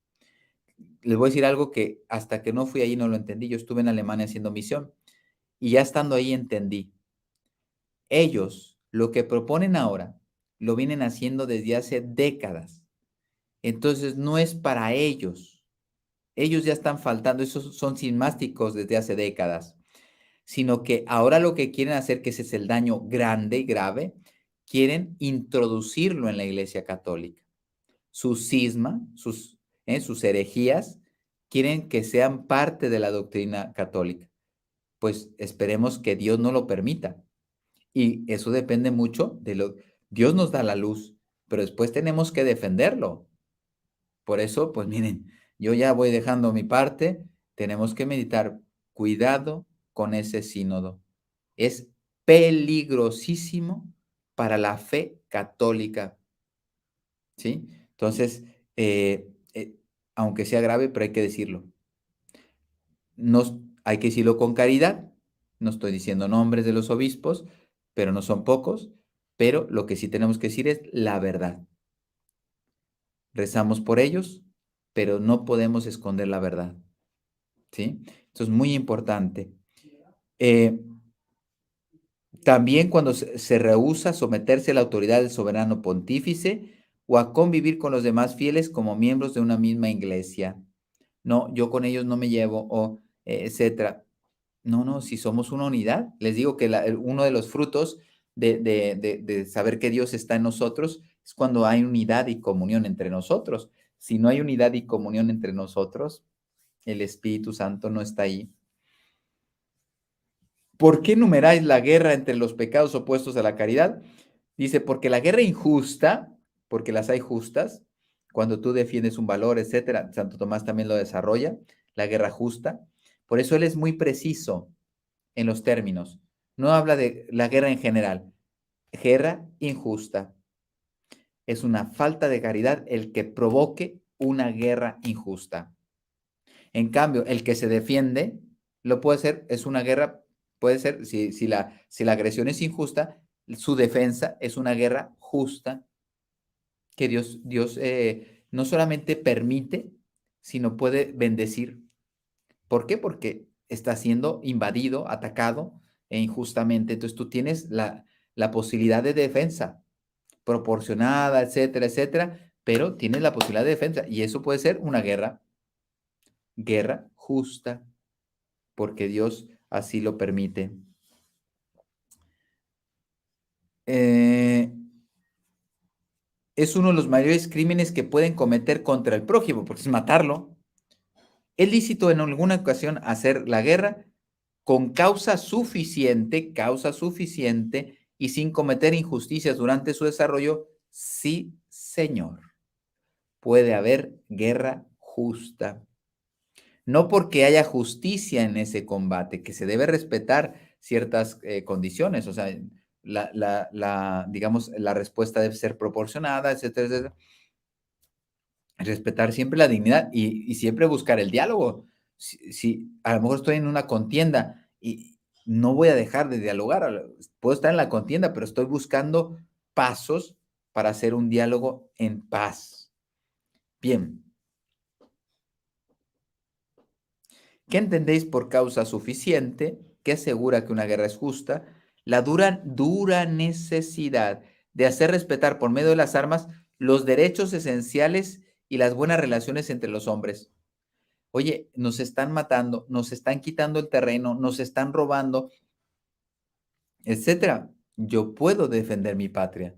Les voy a decir algo que hasta que no fui ahí no lo entendí. Yo estuve en Alemania haciendo misión y ya estando ahí entendí. Ellos lo que proponen ahora lo vienen haciendo desde hace décadas. Entonces no es para ellos. Ellos ya están faltando, esos son cismáticos desde hace décadas, sino que ahora lo que quieren hacer, que ese es el daño grande y grave, quieren introducirlo en la Iglesia Católica. Su cisma, sus herejías, quieren que sean parte de la doctrina católica. Pues esperemos que Dios no lo permita. Y eso depende mucho de lo... Dios nos da la luz, pero después tenemos que defenderlo. Por eso, pues miren, yo ya voy dejando mi parte, tenemos que meditar, cuidado con ese sínodo. Es peligrosísimo para la fe católica, ¿sí? Entonces, aunque sea grave, pero hay que decirlo. Hay que decirlo con caridad, no estoy diciendo nombres de los obispos, pero no son pocos, pero lo que sí tenemos que decir es la verdad. Rezamos por ellos, pero no podemos esconder la verdad, ¿sí? Esto es muy importante. También cuando se rehúsa someterse a la autoridad del soberano pontífice o a convivir con los demás fieles como miembros de una misma iglesia. No, yo con ellos no me llevo, o etcétera. No, no, si somos una unidad, les digo que uno de los frutos de saber que Dios está en nosotros es cuando hay unidad y comunión entre nosotros. Si no hay unidad y comunión entre nosotros, el Espíritu Santo no está ahí. ¿Por qué numeráis la guerra entre los pecados opuestos a la caridad? Dice, porque la guerra injusta, porque las hay justas, cuando tú defiendes un valor, etcétera, Santo Tomás también lo desarrolla, la guerra justa. Por eso él es muy preciso en los términos. No habla de la guerra en general. Guerra injusta. Es una falta de caridad el que provoque una guerra injusta. En cambio, el que se defiende, lo puede ser, es una guerra, puede ser, si la agresión es injusta, su defensa es una guerra justa que Dios no solamente permite, sino puede bendecir. ¿Por qué? Porque está siendo invadido, atacado injustamente. Entonces tú tienes la posibilidad de defensa proporcionada, etcétera, etcétera, pero tienes la posibilidad de defensa y eso puede ser una guerra justa, porque Dios así lo permite. Es uno de los mayores crímenes que pueden cometer contra el prójimo, porque es matarlo. Es lícito en alguna ocasión hacer la guerra con causa suficiente y sin cometer injusticias durante su desarrollo. Sí, señor. Puede haber guerra justa. No porque haya justicia en ese combate, que se debe respetar ciertas condiciones, o sea, digamos, la respuesta debe ser proporcionada, etcétera, etcétera. Respetar siempre la dignidad y siempre buscar el diálogo. Si a lo mejor estoy en una contienda y no voy a dejar de dialogar. Puedo estar en la contienda, pero estoy buscando pasos para hacer un diálogo en paz. Bien. ¿Qué entendéis por causa suficiente que asegura que una guerra es justa? La dura necesidad de hacer respetar por medio de las armas los derechos esenciales y las buenas relaciones entre los hombres. Oye, nos están matando, nos están quitando el terreno, nos están robando, etcétera. Yo puedo defender mi patria,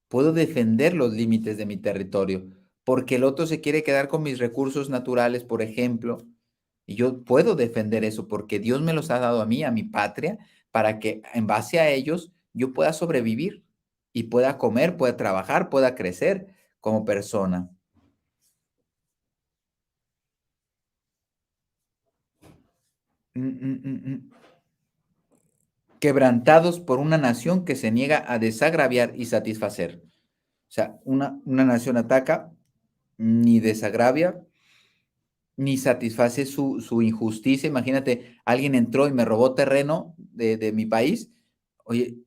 puedo defender los límites de mi territorio, porque el otro se quiere quedar con mis recursos naturales, por ejemplo, y yo puedo defender eso porque Dios me los ha dado a mí, a mi patria, para que en base a ellos yo pueda sobrevivir y pueda comer, pueda trabajar, pueda crecer como persona. Mm, mm, mm, mm. Quebrantados por una nación que se niega a desagraviar y satisfacer. O sea, una nación ataca, ni desagravia, ni satisface su injusticia. Imagínate, alguien entró y me robó terreno de mi país. Oye,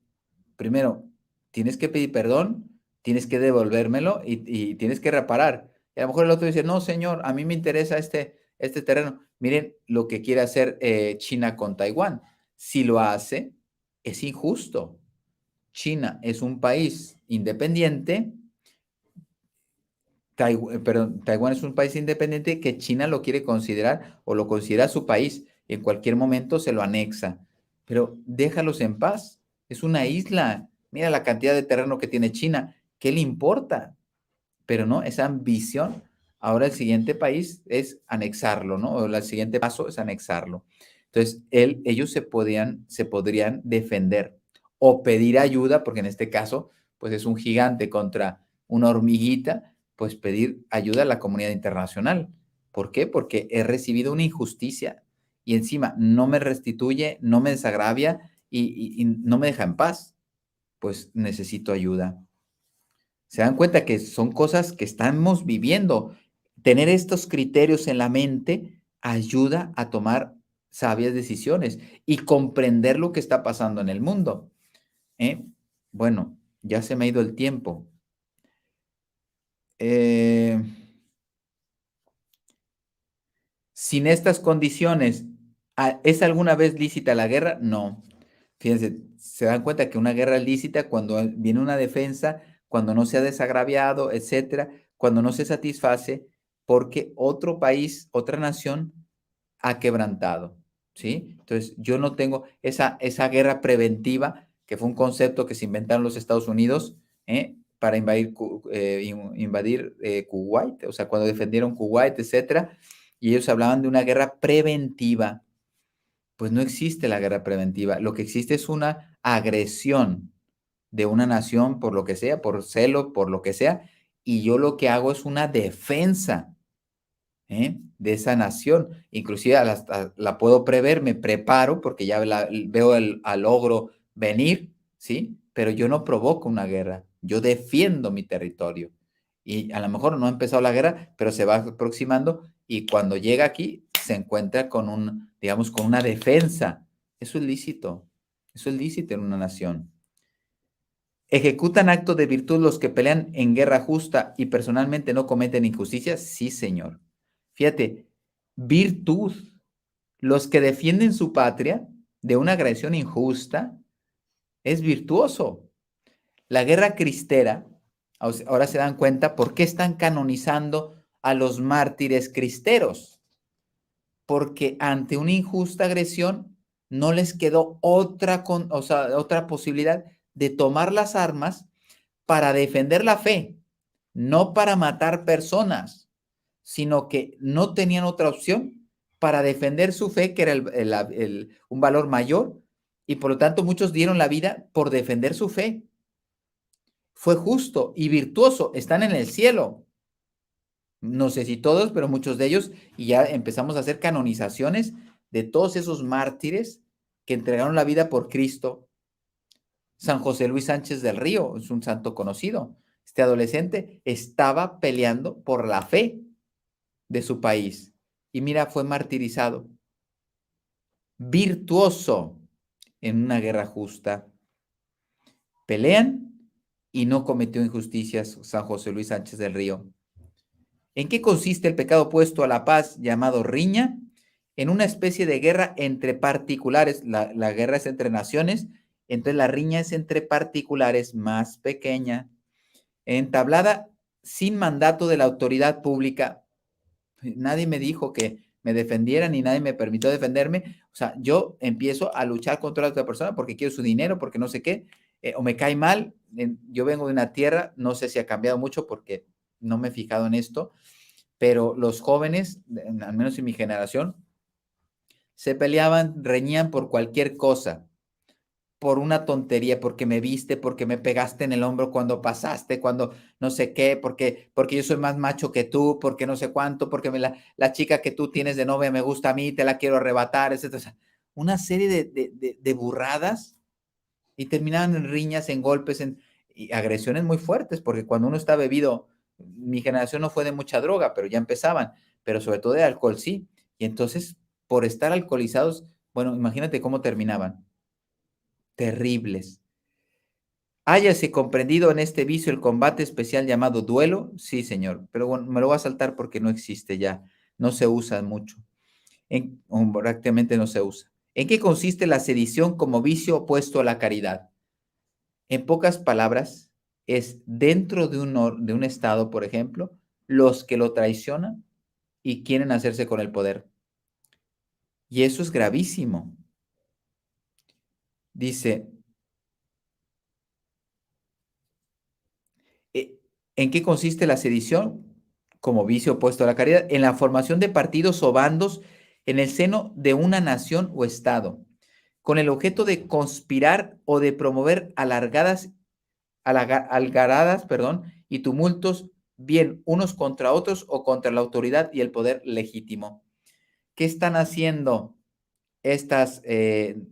primero, tienes que pedir perdón, tienes que devolvérmelo y tienes que reparar. Y a lo mejor el otro dice, no, señor, a mí me interesa este terreno. Miren lo que quiere hacer China con Taiwán. Si lo hace, es injusto. China es un país independiente, perdón, Taiwán es un país independiente que China lo quiere considerar o lo considera su país. Y en cualquier momento se lo anexa. Pero déjalos en paz. Es una isla. Mira la cantidad de terreno que tiene China. ¿Qué le importa? Pero no, esa ambición. Ahora el siguiente país es anexarlo, ¿no? O el siguiente paso es anexarlo. Entonces, ellos se podrían defender o pedir ayuda, porque en este caso, pues es un gigante contra una hormiguita, pues pedir ayuda a la comunidad internacional. ¿Por qué? Porque he recibido una injusticia y encima no me restituye, no me desagravia y no me deja en paz. Pues necesito ayuda. Se dan cuenta que son cosas que estamos viviendo. Tener estos criterios en la mente ayuda a tomar sabias decisiones y comprender lo que está pasando en el mundo. ¿Eh? Bueno, ya se me ha ido el tiempo. Eh, Sin estas condiciones, ¿es alguna vez lícita la guerra? No. Fíjense, se dan cuenta que una guerra es lícita cuando viene una defensa, cuando no se ha desagraviado, etcétera, cuando no se satisface porque otro país, otra nación ha quebrantado, ¿sí? Entonces, yo no tengo esa guerra preventiva, que fue un concepto que se inventaron los Estados Unidos, para invadir Kuwait, o sea, cuando defendieron Kuwait, etcétera, y ellos hablaban de una guerra preventiva. Pues no existe la guerra preventiva. Lo que existe es una agresión de una nación por lo que sea, por celo, por lo que sea, y yo lo que hago es una defensa de esa nación. Inclusive la puedo prever, me preparo porque ya veo al ogro venir, ¿sí? Pero yo no provoco una guerra, yo defiendo mi territorio. Y a lo mejor no ha empezado la guerra, pero se va aproximando y cuando llega aquí se encuentra con digamos, con una defensa. Eso es lícito en una nación. ¿Ejecutan actos de virtud los que pelean en guerra justa y personalmente no cometen injusticia? Sí, señor. Fíjate, virtud. Los que defienden su patria de una agresión injusta es virtuoso. La guerra cristera, ahora se dan cuenta por qué están canonizando a los mártires cristeros. Porque ante una injusta agresión no les quedó otra posibilidad de tomar las armas para defender la fe, no para matar personas, sino que no tenían otra opción para defender su fe, que era un valor mayor, y por lo tanto muchos dieron la vida por defender su fe. Fue justo y virtuoso, están en el cielo. No sé si todos, pero muchos de ellos, y ya empezamos a hacer canonizaciones de todos esos mártires que entregaron la vida por Cristo. San José Luis Sánchez del Río es un santo conocido. Este adolescente estaba peleando por la fe de su país y mira, fue martirizado. Virtuoso. en una guerra justa. Pelean y no cometió injusticias San José Luis Sánchez del Río. ¿En qué consiste el pecado opuesto a la paz llamado riña? En una especie de guerra entre particulares. La guerra es entre naciones, entonces la riña es entre particulares más pequeña, entablada sin mandato de la autoridad pública. Nadie me dijo que me defendiera ni nadie me permitió defenderme. O sea, yo empiezo a luchar contra otra persona porque quiero su dinero, porque no sé qué, o me cae mal. Yo vengo de una tierra, no sé si ha cambiado mucho porque no me he fijado en esto, pero los jóvenes, al menos en mi generación, se peleaban, reñían por cualquier cosa, por una tontería, porque me viste, porque me pegaste en el hombro cuando pasaste, cuando no sé qué, porque yo soy más macho que tú, porque no sé cuánto, porque la chica que tú tienes de novia me gusta a mí, te la quiero arrebatar, etcétera. O sea, una serie de burradas y terminaban en riñas, en golpes, y agresiones muy fuertes, porque cuando uno está bebido, mi generación no fue de mucha droga, pero ya empezaban, pero sobre todo de alcohol sí. Y entonces, por estar alcoholizados, bueno, imagínate cómo terminaban. Terribles. Háyase comprendido en este vicio el combate especial llamado duelo. Sí, señor, pero bueno, me lo voy a saltar porque no existe ya, no se usa mucho. O prácticamente no se usa. ¿En qué consiste la sedición como vicio opuesto a la caridad? En pocas palabras, es dentro de un estado, por ejemplo, los que lo traicionan y quieren hacerse con el poder. Y eso es gravísimo. Dice, "E- ¿en qué consiste la sedición? Como vicio opuesto a la caridad, en la formación de partidos o bandos en el seno de una nación o estado, con el objeto de conspirar o de promover algaradas, perdón, y tumultos, bien unos contra otros o contra la autoridad y el poder legítimo. ¿Qué están haciendo estas?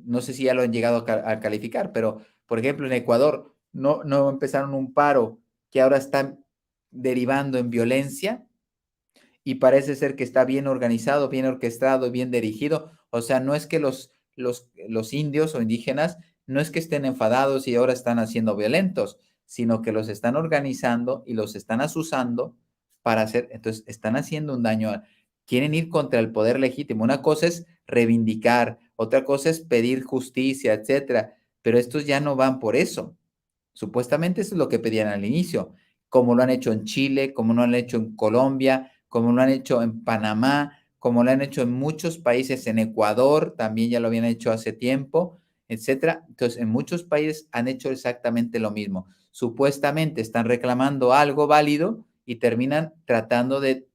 No sé si ya lo han llegado a calificar, pero por ejemplo en Ecuador no empezaron un paro que ahora están derivando en violencia y parece ser que está bien organizado, bien orquestado, bien dirigido. O sea, no es que los indios o indígenas no es que estén enfadados y ahora están haciendo violentos, sino que los están organizando y los están asusando para hacer, entonces están haciendo un daño. Quieren ir contra el poder legítimo. Una cosa es reivindicar, otra cosa es pedir justicia, etcétera, pero estos ya no van por eso. Supuestamente eso es lo que pedían al inicio, como lo han hecho en Chile, como lo han hecho en Colombia, como lo han hecho en Panamá, como lo han hecho en muchos países, en Ecuador también ya lo habían hecho hace tiempo, etcétera. Entonces, en muchos países han hecho exactamente lo mismo. Supuestamente están reclamando algo válido y terminan tratando de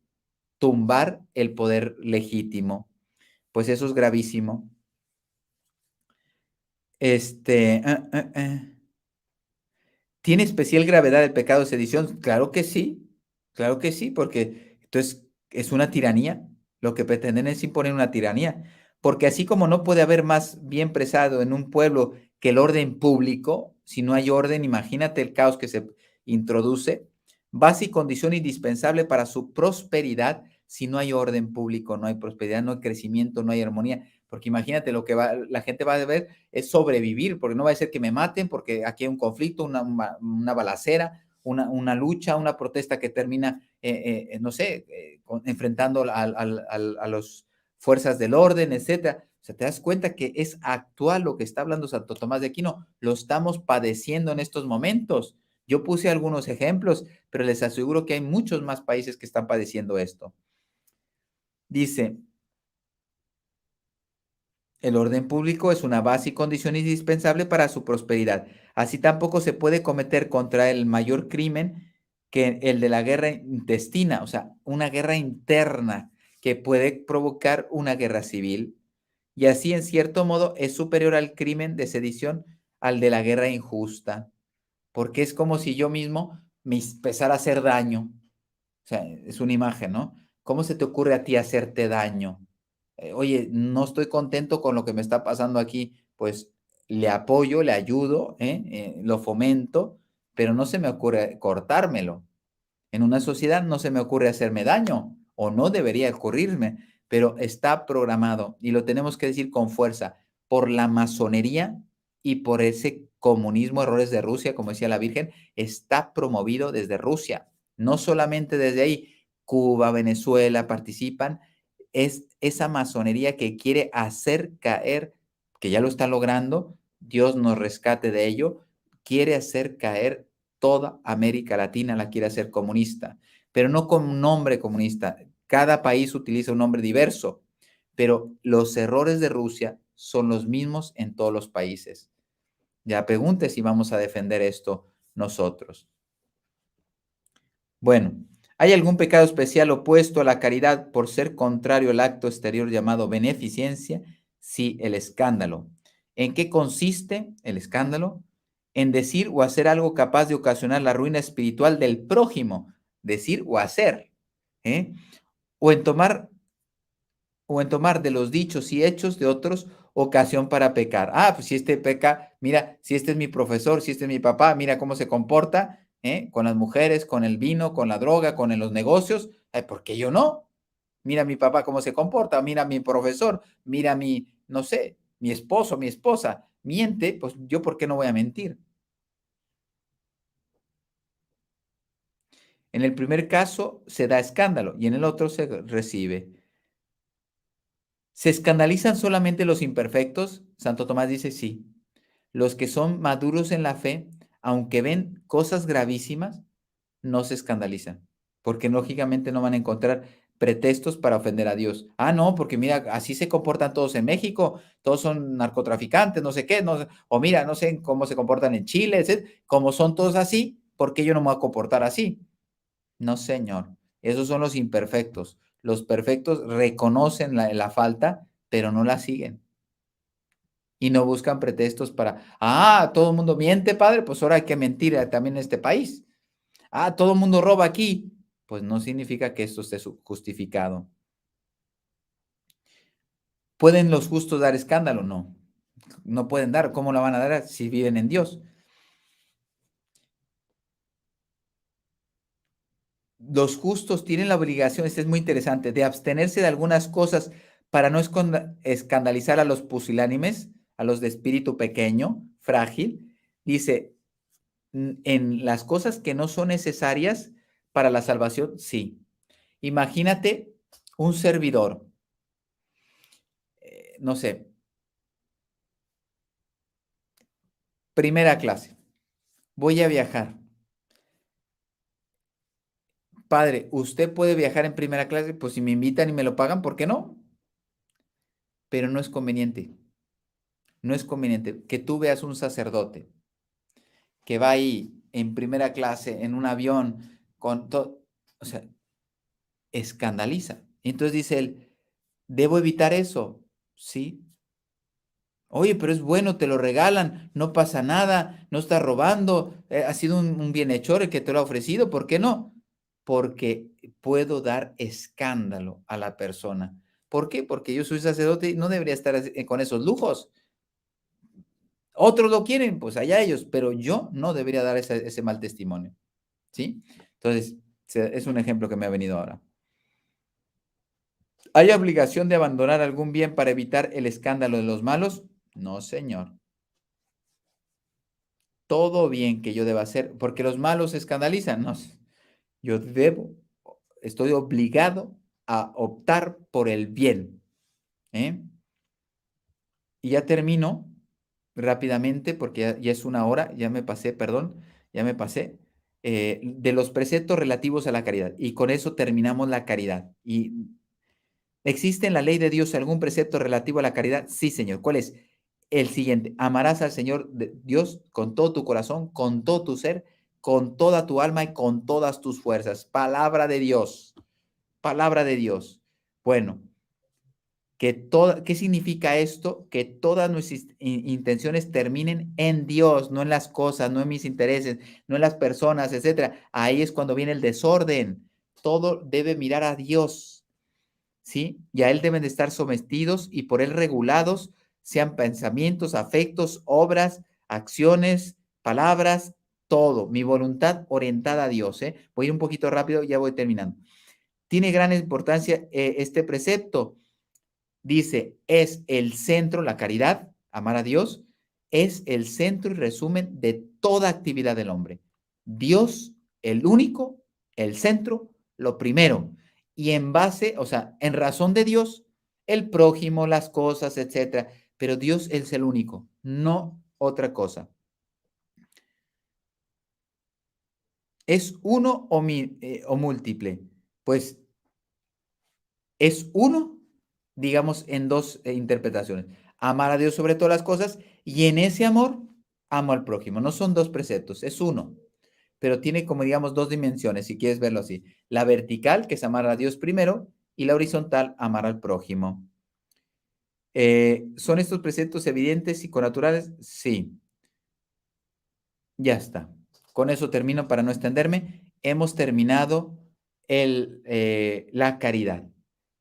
tumbar el poder legítimo. Pues eso es gravísimo. Este, ¿Tiene especial gravedad el pecado de sedición? Claro que sí, porque entonces es una tiranía. Lo que pretenden es imponer una tiranía, porque así como no puede haber más bien presado en un pueblo que el orden público, si no hay orden, imagínate el caos que se introduce, base y condición indispensable para su prosperidad. Si no hay orden público, no hay prosperidad, no hay crecimiento, no hay armonía, porque imagínate lo que la gente va a ver es sobrevivir, porque no va a ser que me maten, porque aquí hay un conflicto, una balacera, una lucha, una protesta que termina, no sé, enfrentando a las fuerzas del orden, etcétera. O sea, te das cuenta que es actual lo que está hablando Santo Tomás de Aquino, lo estamos padeciendo en estos momentos. Yo puse algunos ejemplos, pero les aseguro que hay muchos más países que están padeciendo esto. Dice, el orden público es una base y condición indispensable para su prosperidad. Así tampoco se puede cometer contra el mayor crimen que el de la guerra intestina, o sea, una guerra interna que puede provocar una guerra civil. Y así, en cierto modo, es superior al crimen de sedición al de la guerra injusta, porque es como si yo mismo me empezara a hacer daño. O sea, es una imagen, ¿no? ¿Cómo se te ocurre a ti hacerte daño? Oye, no estoy contento con lo que me está pasando aquí, pues le apoyo, le ayudo, lo fomento, pero no se me ocurre cortármelo. En una sociedad no se me ocurre hacerme daño o no debería ocurrirme, pero está programado y lo tenemos que decir con fuerza. por la masonería y por ese comunismo, errores de Rusia, como decía la Virgen, está promovido desde Rusia, no solamente desde ahí. Cuba, Venezuela participan. Es esa masonería que quiere hacer caer, que ya lo está logrando, Dios nos rescate de ello, quiere hacer caer toda América Latina, la quiere hacer comunista, pero no con un nombre comunista. Cada país utiliza un nombre diverso, pero los errores de Rusia son los mismos en todos los países. Ya pregunte si vamos a defender esto nosotros. Bueno, ¿hay algún pecado especial opuesto a la caridad por ser contrario al acto exterior llamado beneficencia? Sí, el escándalo. ¿En qué consiste el escándalo? En decir o hacer algo capaz de ocasionar la ruina espiritual del prójimo. Decir o hacer. ¿eh? O en tomar de los dichos y hechos de otros ocasión para pecar. Ah, pues si este peca, mira, si este es mi profesor, si este es mi papá, mira cómo se comporta, con las mujeres, con el vino, con la droga, con los negocios, ¿por qué yo no? Mira mi papá cómo se comporta, mira mi profesor, mira mi, no sé, mi esposo, mi esposa, miente, pues yo ¿por qué no voy a mentir? En el primer caso se da escándalo y en el otro se recibe. ¿Se escandalizan solamente los imperfectos? Santo Tomás dice sí. Los que son maduros en la fe, aunque ven cosas gravísimas, no se escandalizan, porque lógicamente no van a encontrar pretextos para ofender a Dios. Ah, no, porque mira, así se comportan todos en México, todos son narcotraficantes, no sé qué, no, o mira, no sé cómo se comportan en Chile, etc. Como son todos así, ¿por qué yo no me voy a comportar así? No, señor, esos son los imperfectos. Los perfectos reconocen la falta, pero no la siguen. Y no buscan pretextos para, todo el mundo miente, padre, pues ahora hay que mentir también en este país. Todo el mundo roba aquí. Pues no significa que esto esté justificado. ¿Pueden los justos dar escándalo? No, no pueden dar. ¿Cómo la van a dar si viven en Dios? Los justos tienen la obligación, esto es muy interesante, de abstenerse de algunas cosas para no escandalizar a los pusilánimes, a los de espíritu pequeño, frágil. Dice, en las cosas que no son necesarias para la salvación, sí. Imagínate un servidor, no sé, primera clase, voy a viajar. Padre, ¿usted puede viajar en primera clase? Pues si me invitan y me lo pagan, ¿por qué no? Pero no es conveniente. No es conveniente que tú veas un sacerdote que va ahí en primera clase, en un avión, con todo, o sea, escandaliza. Entonces dice él, ¿debo evitar eso? Sí. Oye, pero es bueno, te lo regalan, no pasa nada, no está robando, ha sido un bienhechor el que te lo ha ofrecido, ¿por qué no? Porque puedo dar escándalo a la persona. ¿Por qué? Porque yo soy sacerdote y no debería estar con esos lujos. Otros lo quieren, pues allá ellos, pero yo no debería dar ese mal testimonio, ¿sí? Entonces, es un ejemplo que me ha venido ahora. ¿Hay obligación de abandonar algún bien para evitar el escándalo de los malos? No, señor. Todo bien que yo deba hacer, porque los malos se escandalizan, no. Yo estoy obligado a optar por el bien, ¿eh? Y ya termino rápidamente, porque ya es una hora, ya me pasé, perdón, ya me pasé, de los preceptos relativos a la caridad. Y con eso terminamos la caridad. ¿Y existe en la ley de Dios algún precepto relativo a la caridad? Sí, Señor. ¿Cuál es? El siguiente: amarás al Señor Dios con todo tu corazón, con todo tu ser, con toda tu alma y con todas tus fuerzas. Palabra de Dios. Palabra de Dios. Bueno, ¿qué significa esto? Que todas nuestras intenciones terminen en Dios, no en las cosas, no en mis intereses, no en las personas, etcétera. Ahí es cuando viene el desorden. Todo debe mirar a Dios, ¿sí? Y a Él deben de estar sometidos y por Él regulados, sean pensamientos, afectos, obras, acciones, palabras, todo. Mi voluntad orientada a Dios, ¿eh? Voy a ir un poquito rápido, ya voy terminando. Tiene gran importancia este precepto. Dice, es el centro, la caridad, amar a Dios, es el centro y resumen de toda actividad del hombre. Dios, el único, el centro, lo primero. Y en base, o sea, en razón de Dios, el prójimo, las cosas, etcétera. Pero Dios es el único, no otra cosa. ¿Es uno o múltiple? Pues es uno, digamos, en dos interpretaciones. Amar a Dios sobre todas las cosas y en ese amor amo al prójimo. No son dos preceptos, es uno, pero tiene como, digamos, dos dimensiones, si quieres verlo así. La vertical, que es amar a Dios primero, y la horizontal, amar al prójimo. ¿Son estos preceptos evidentes y connaturales? Sí. Ya está. Con eso termino para no extenderme. Hemos terminado la caridad.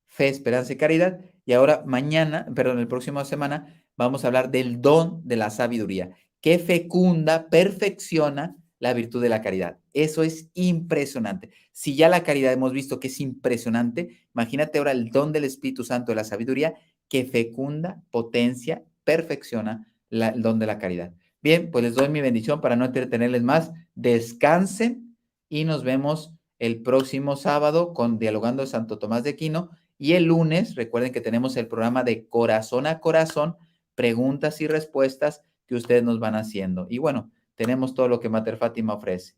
Fe, esperanza y caridad. Y ahora mañana, perdón, el próximo semana, vamos a hablar del don de la sabiduría, que fecunda, perfecciona la virtud de la caridad. Eso es impresionante. Si ya la caridad hemos visto que es impresionante, imagínate ahora el don del Espíritu Santo de la sabiduría, que fecunda, potencia, perfecciona el don de la caridad. Bien, pues les doy mi bendición para no entretenerles más. Descansen y nos vemos el próximo sábado con Dialogando Santo Tomás de Aquino. Y el lunes, recuerden que tenemos el programa de Corazón a Corazón, preguntas y respuestas que ustedes nos van haciendo. Y bueno, tenemos todo lo que Mater Fátima ofrece.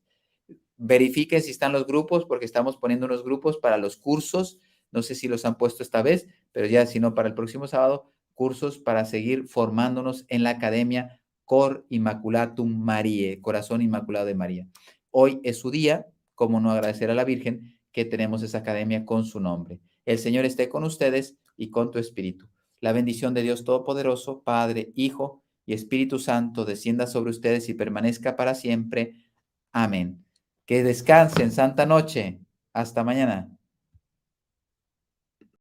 Verifiquen si están los grupos, porque estamos poniendo unos grupos para los cursos. No sé si los han puesto esta vez, pero ya si no, para el próximo sábado, cursos para seguir formándonos en la academia Cor Immaculatum Mariae, Corazón Inmaculado de María. Hoy es su día, como no agradecer a la Virgen que tenemos esa academia con su nombre. El Señor esté con ustedes y con tu espíritu. La bendición de Dios Todopoderoso, Padre, Hijo y Espíritu Santo, descienda sobre ustedes y permanezca para siempre. Amén. Que descansen, santa noche. Hasta mañana.